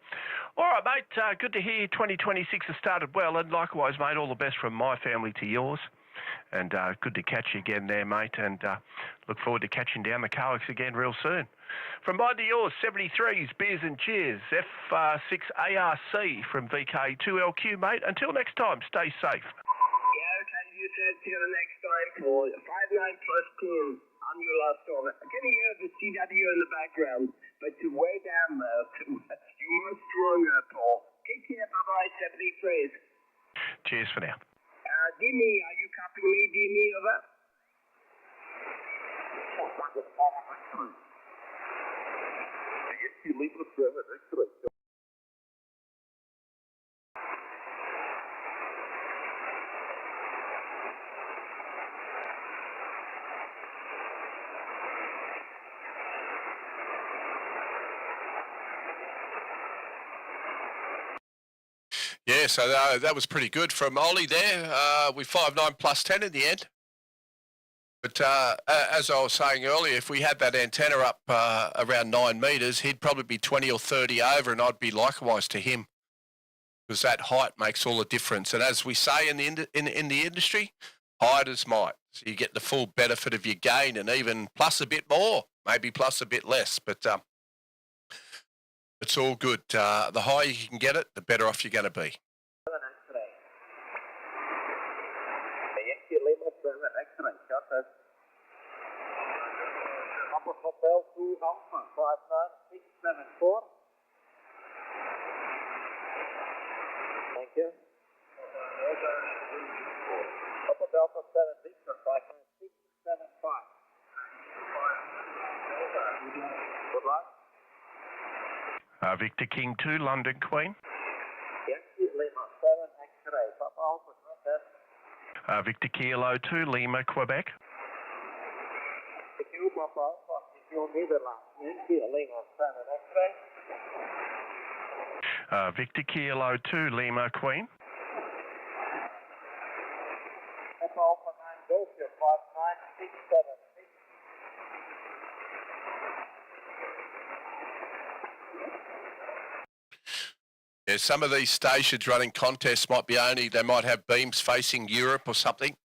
All right, mate. Good to hear 2026 has started well, and likewise, mate, all the best from my family to yours. And good to catch you again there, mate, and look forward to catching down the Coax again real soon. From mine to yours, 73s, beers and cheers, F6ARC from Vk3AMP, mate. Until next time, stay safe. You said till the next time for 59 plus 10 on your last order. I can hear the CW in the background, but to way down there, you're more stronger, Paul. Take care, bye-bye, 73s. Cheers for now. Dimi, are you copying me, Dimi, over? Yes, you leave the server, excellent. Yeah, so that was pretty good from Ollie there. We 5.9 plus 10 in the end. But as I was saying earlier, if we had that antenna up around 9 metres, he'd probably be 20 or 30 over, and I'd be likewise to him, because that height makes all the difference. And as we say in the industry, height is might. So you get the full benefit of your gain, and even plus a bit more, maybe plus a bit less. But it's all good. The higher you can get it, the better off you're going to be. Hotel 2 Alpha 59674. Thank you. Upper Delta 7 Victor 59675. Good luck. Victor King 2, London Queen. Yes, Lima 7 X-ray. Papa Alpha, not Victor Kilo 2, Lima, Quebec. Thank you, Papa Alpha. Netherlands. Yankee Lima 7 X-ray. Victor Kilo 2, Lima, Queen. Papa Alpha 9 Golf 59676. Yeah, some of these stations running contests might be they might have beams facing Europe or something.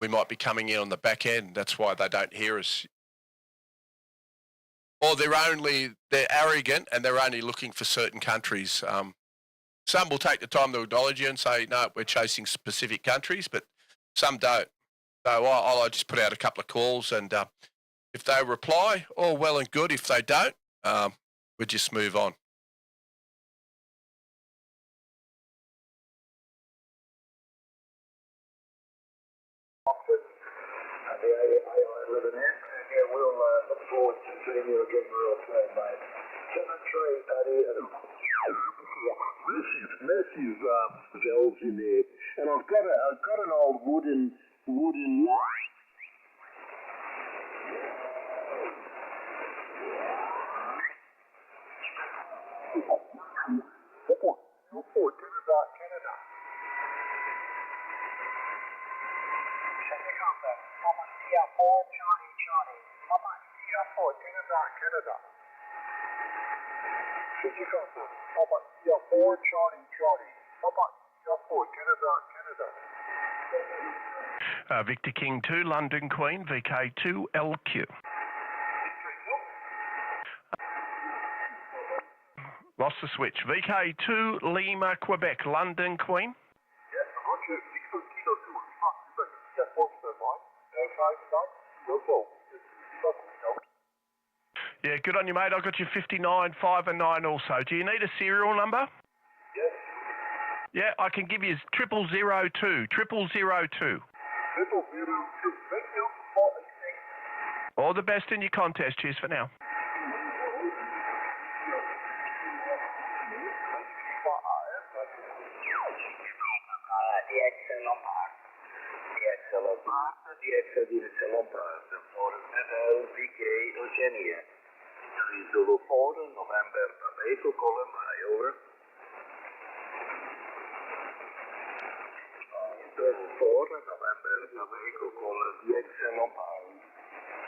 We might be coming in on the back end. That's why they don't hear us. Or they're arrogant and they're only looking for certain countries. Some will take the time to acknowledge you and say, no, we're chasing specific countries, but some don't. So I'll just put out a couple of calls, and if they reply, all well and good. If they don't, we just move on. We'll look forward to seeing you again real soon, mate. 7-3, massive valves in there, and I've got an old wooden. Canada. Papa India 4 Charlie. Papa India 4 Canada. City contact. Papa India 4 Charlie. Papa India 4 Canada. Victor King 2, London Queen, VK2LQ. Lost the switch. VK2 Lima, Quebec, London Queen. Yeah, good on you, mate. I got you 59, 5 and 9 also. Do you need a serial number? Yes. Yeah, I can give you 0002. 0002. 0002. Thank you. All the best in your contest. Cheers for now. Zulu 4, November, Echo Column, over. Zulu 4, November, Echo Column, DXL Lombard.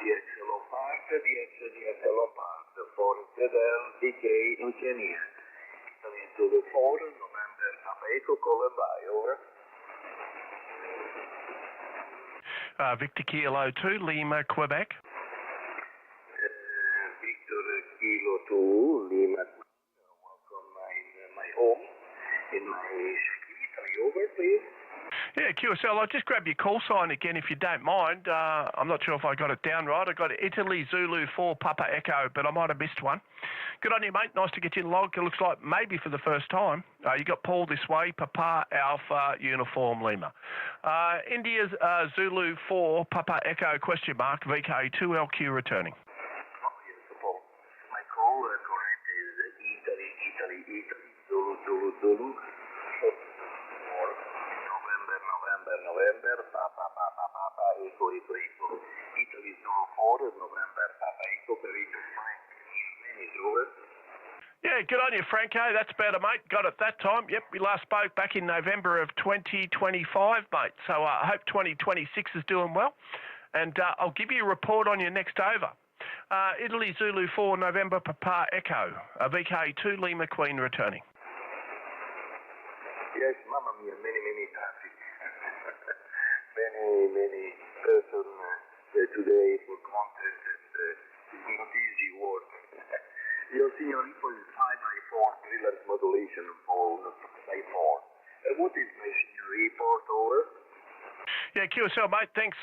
DXL Lombard, DXL Lombard, 4 Fidel, VK, Eugenia. Zulu 4, November, Echo Column, over. Victor Kilo 2, Lima, Quebec. Victor Kilo 2, Lima, welcome my home in my street. Over, please. Yeah, QSL, I'll just grab your call sign again if you don't mind. I'm not sure if I got it down right. I got Italy Zulu 4 Papa Echo, but I might have missed one. Good on you, mate. Nice to get you in log. It looks like maybe for the first time. You got Paul this way, Papa Alpha Uniform Lima. India's Zulu 4 Papa Echo question mark VK2LQ returning. My call correct is Italy, Zulu. November, Papa, Echo. Italy 04, November, Papa, Echo, Perito, Frank. Name is over. Yeah, good on you, Franco. That's better, mate. Got it that time. Yep, we last spoke back in November of 2025, mate. So I hope 2026 is doing well. And I'll give you a report on your next over. Italy Zulu 4, November, Papa, Echo. VK2 Lima Queen returning. Yes, Mamma Mia, many traffic. many person today for content and it's not easy work. Your senior report is 5x4 thriller modulation phone by 4. What is my senior report, over? Yeah, QSL, mate. Thanks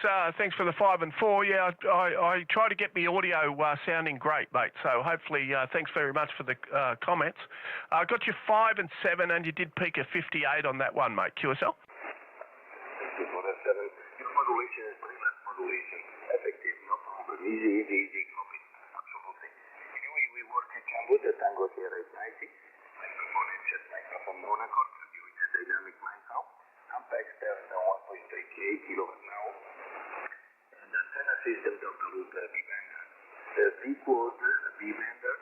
for the 5 and 4. Yeah, I try to get my audio sounding great, mate. So hopefully, thanks very much for the comments. I got you 5 and 7, and you did peak at 58 on that one, mate. QSL. Thank you for the 7. Your modulation is thriller modulation. Effective, no problem. Easy copy. Absolutely. We work in Cambodia, Tango here at 90. Microphone headset, microphone monochord, with the dynamic micro. Compact stereo 1.3K kilowatt now. And antenna system Dr. Root B-Bender. The V-Quad B-Bender,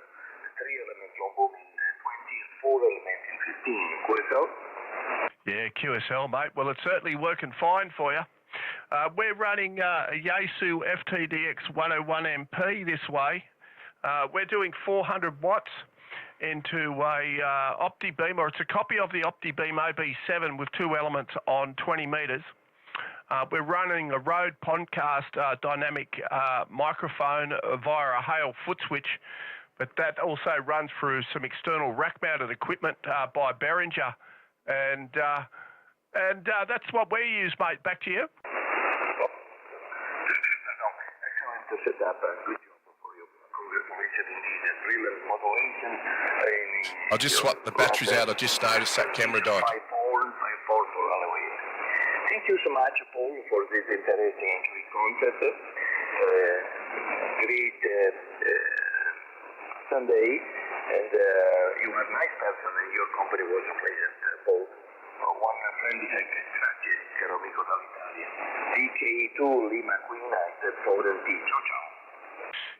3-element long boom in 20 and 4-element in 15. QSL? Yeah, QSL, mate. Well, it's certainly working fine for you. We're running a Yaesu FTdx 101MP this way. We're doing 400 watts into a OTIBEAM, or it's a copy of the OTIBEAM OB-7 with 2 elements on 20 metres. We're running a Rode Podcast dynamic microphone via a Heil Footswitch, but that also runs through some external rack-mounted equipment by Behringer, and that's what we use, mate. Back to you. Excellent setup. Good job for you. Congratulations indeed. Brilliant modulation. I just swapped the batteries out. I just noticed that camera died. 5.4 for Halloween. Thank you so much, Paul, for this interesting concept. Great Sunday, and you are a nice person, and your company was pleasant, Paul. One friendly grazie, caro amico dall'Italia. VK2 Lima Queen at 4 and T. Ciao.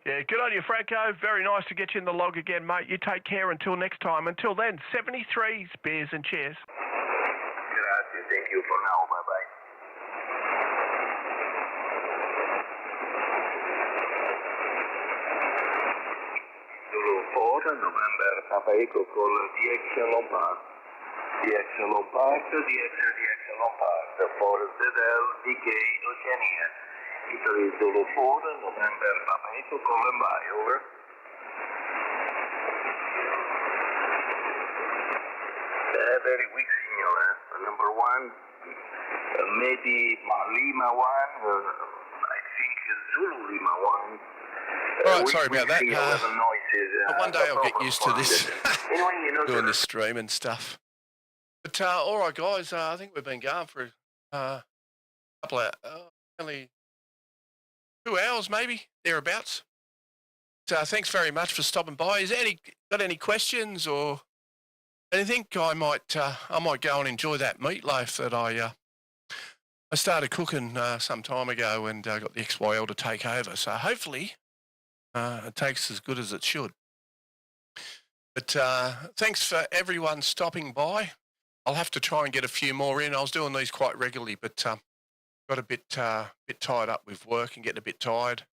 Yeah, good on you, Franco. Very nice to get you in the log again, mate. You take care until next time. Until then, 73s, beers and cheers. Grazie, thank you for now. Bye-bye. Zulu 4, November, Papa Echo, call DX Lombard. DX Lombard, DX Lombardo for Zedel DK Oceania. Italy Zulu 4, November Papa Echo, November, over. Very weak signal, number 1, maybe Lima 1, I think Zulu Lima 1. Right, sorry about that. Noises, one day I'll get used to this, anyway, you know, doing this stream and stuff. But all right, guys, I think we've been going for a couple of, only 2 hours, maybe thereabouts. So thanks very much for stopping by. Is there got any questions or anything? I might go and enjoy that meatloaf that I started cooking some time ago and got the XYL to take over. So hopefully it tastes as good as it should. But thanks for everyone stopping by. I'll have to try and get a few more in. I was doing these quite regularly, but got a bit tied up with work and getting a bit tired.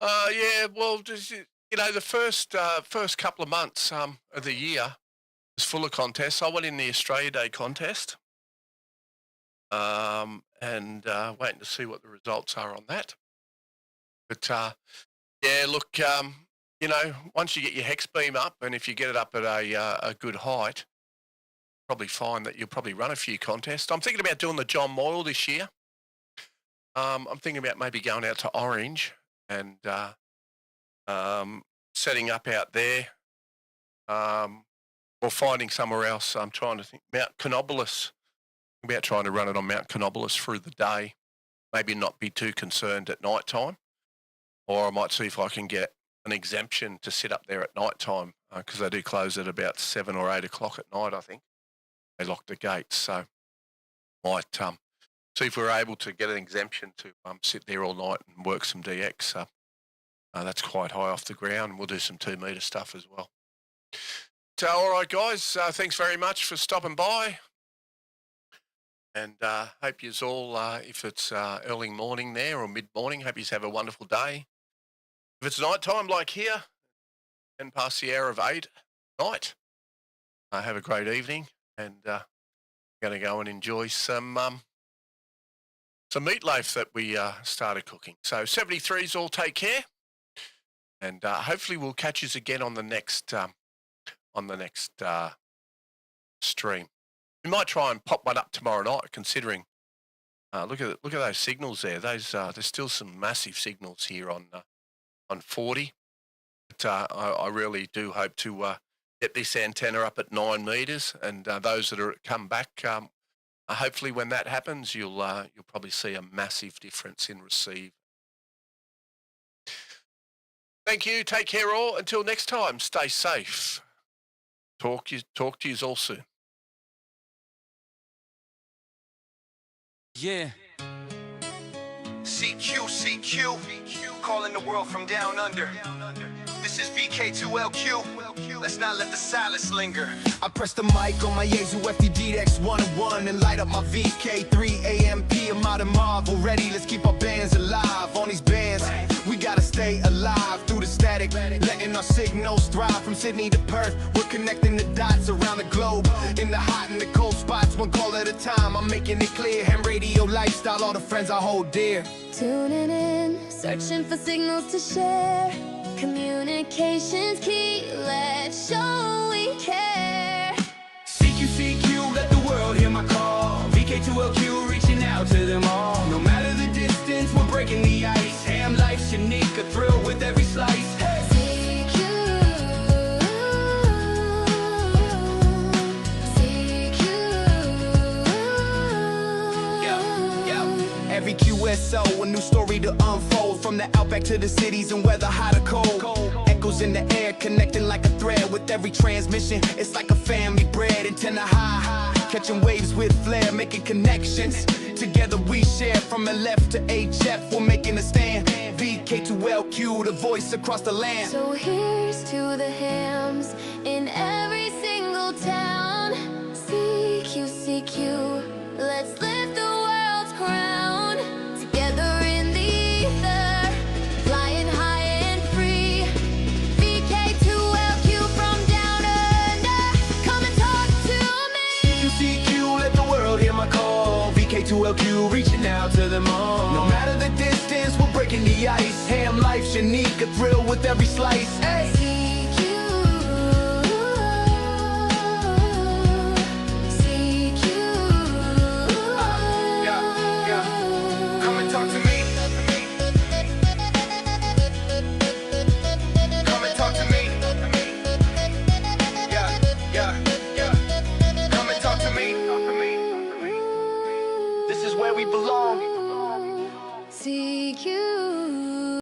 Yeah, well, just, you know, the first couple of months of the year was full of contests. I went in the Australia Day contest, and waiting to see what the results are on that. But yeah, look, you know, once you get your hex beam up, and if you get it up at a good height, probably find that you'll probably run a few contests. I'm thinking about doing the John Moyle this year. I'm thinking about maybe going out to Orange and setting up out there, or finding somewhere else. I'm trying to think Mount Canobolas. I'm about trying to run it on Mount Canobolas through the day, maybe not be too concerned at night time, or I might see if I can get an exemption to sit up there at night time, because they do close at about 7 or 8 o'clock at night, I think. They lock the gates, so might see if we're able to get an exemption to sit there all night and work some DX. That's quite high off the ground. We'll do some 2 metre stuff as well. So, all right, guys, thanks very much for stopping by. And hope you all, if it's early morning there or mid-morning, hope you have a wonderful day. If it's night time like here, and past the hour of 8 night, have a great evening, and I'm going to go and enjoy some meatloaf that we started cooking. So 73s all take care, and hopefully we'll catch you again on the next stream. We might try and pop one up tomorrow night, considering look at those signals there. Those there's still some massive signals here on 40. But I really do hope to get this antenna up at 9 metres, and those that are come back, hopefully when that happens, you'll probably see a massive difference in receive. Thank you. Take care all. Until next time, stay safe. Talk to you all soon. Yeah. CQ, calling the world from down under. This is Vk3AMP. Let's not let the silence linger. I press the mic on my Yaesu FTdx 101 and light up my Vk3AMP. I'm out of Marvel ready. Let's keep our bands alive. On these bands, we gotta stay alive through the static, letting our signals thrive from Sydney to Perth. We're connecting the dots around the globe, in the hot and the cold spots, one call at a time. I'm making it clear, ham radio lifestyle, all the friends I hold dear. Tuning in, searching for signals to share. Communications key, let's show we care. CQ, let the world hear my call. Vk3AMP, reaching out to them all. No matter the distance, we're breaking the ice. Ham life's unique, a thrill with every slice. Hey. Every QSO, a new story to unfold. From the outback to the cities and weather, hot or cold. Echoes in the air, connecting like a thread. With every transmission, it's like a family bread. Antenna high, catching waves with flair, making connections. Together we share, from LF to HF, we're making a stand. Vk3AMP, the voice across the land. So here's to the hams in every single town. CQ, let's lift the world's crown. Together in the ether, flying high and free. Vk3AMP from down under, coming VK2LQ, reaching out to them all. No matter the distance, we're breaking the ice. Ham life's unique, a thrill with every slice. Hey.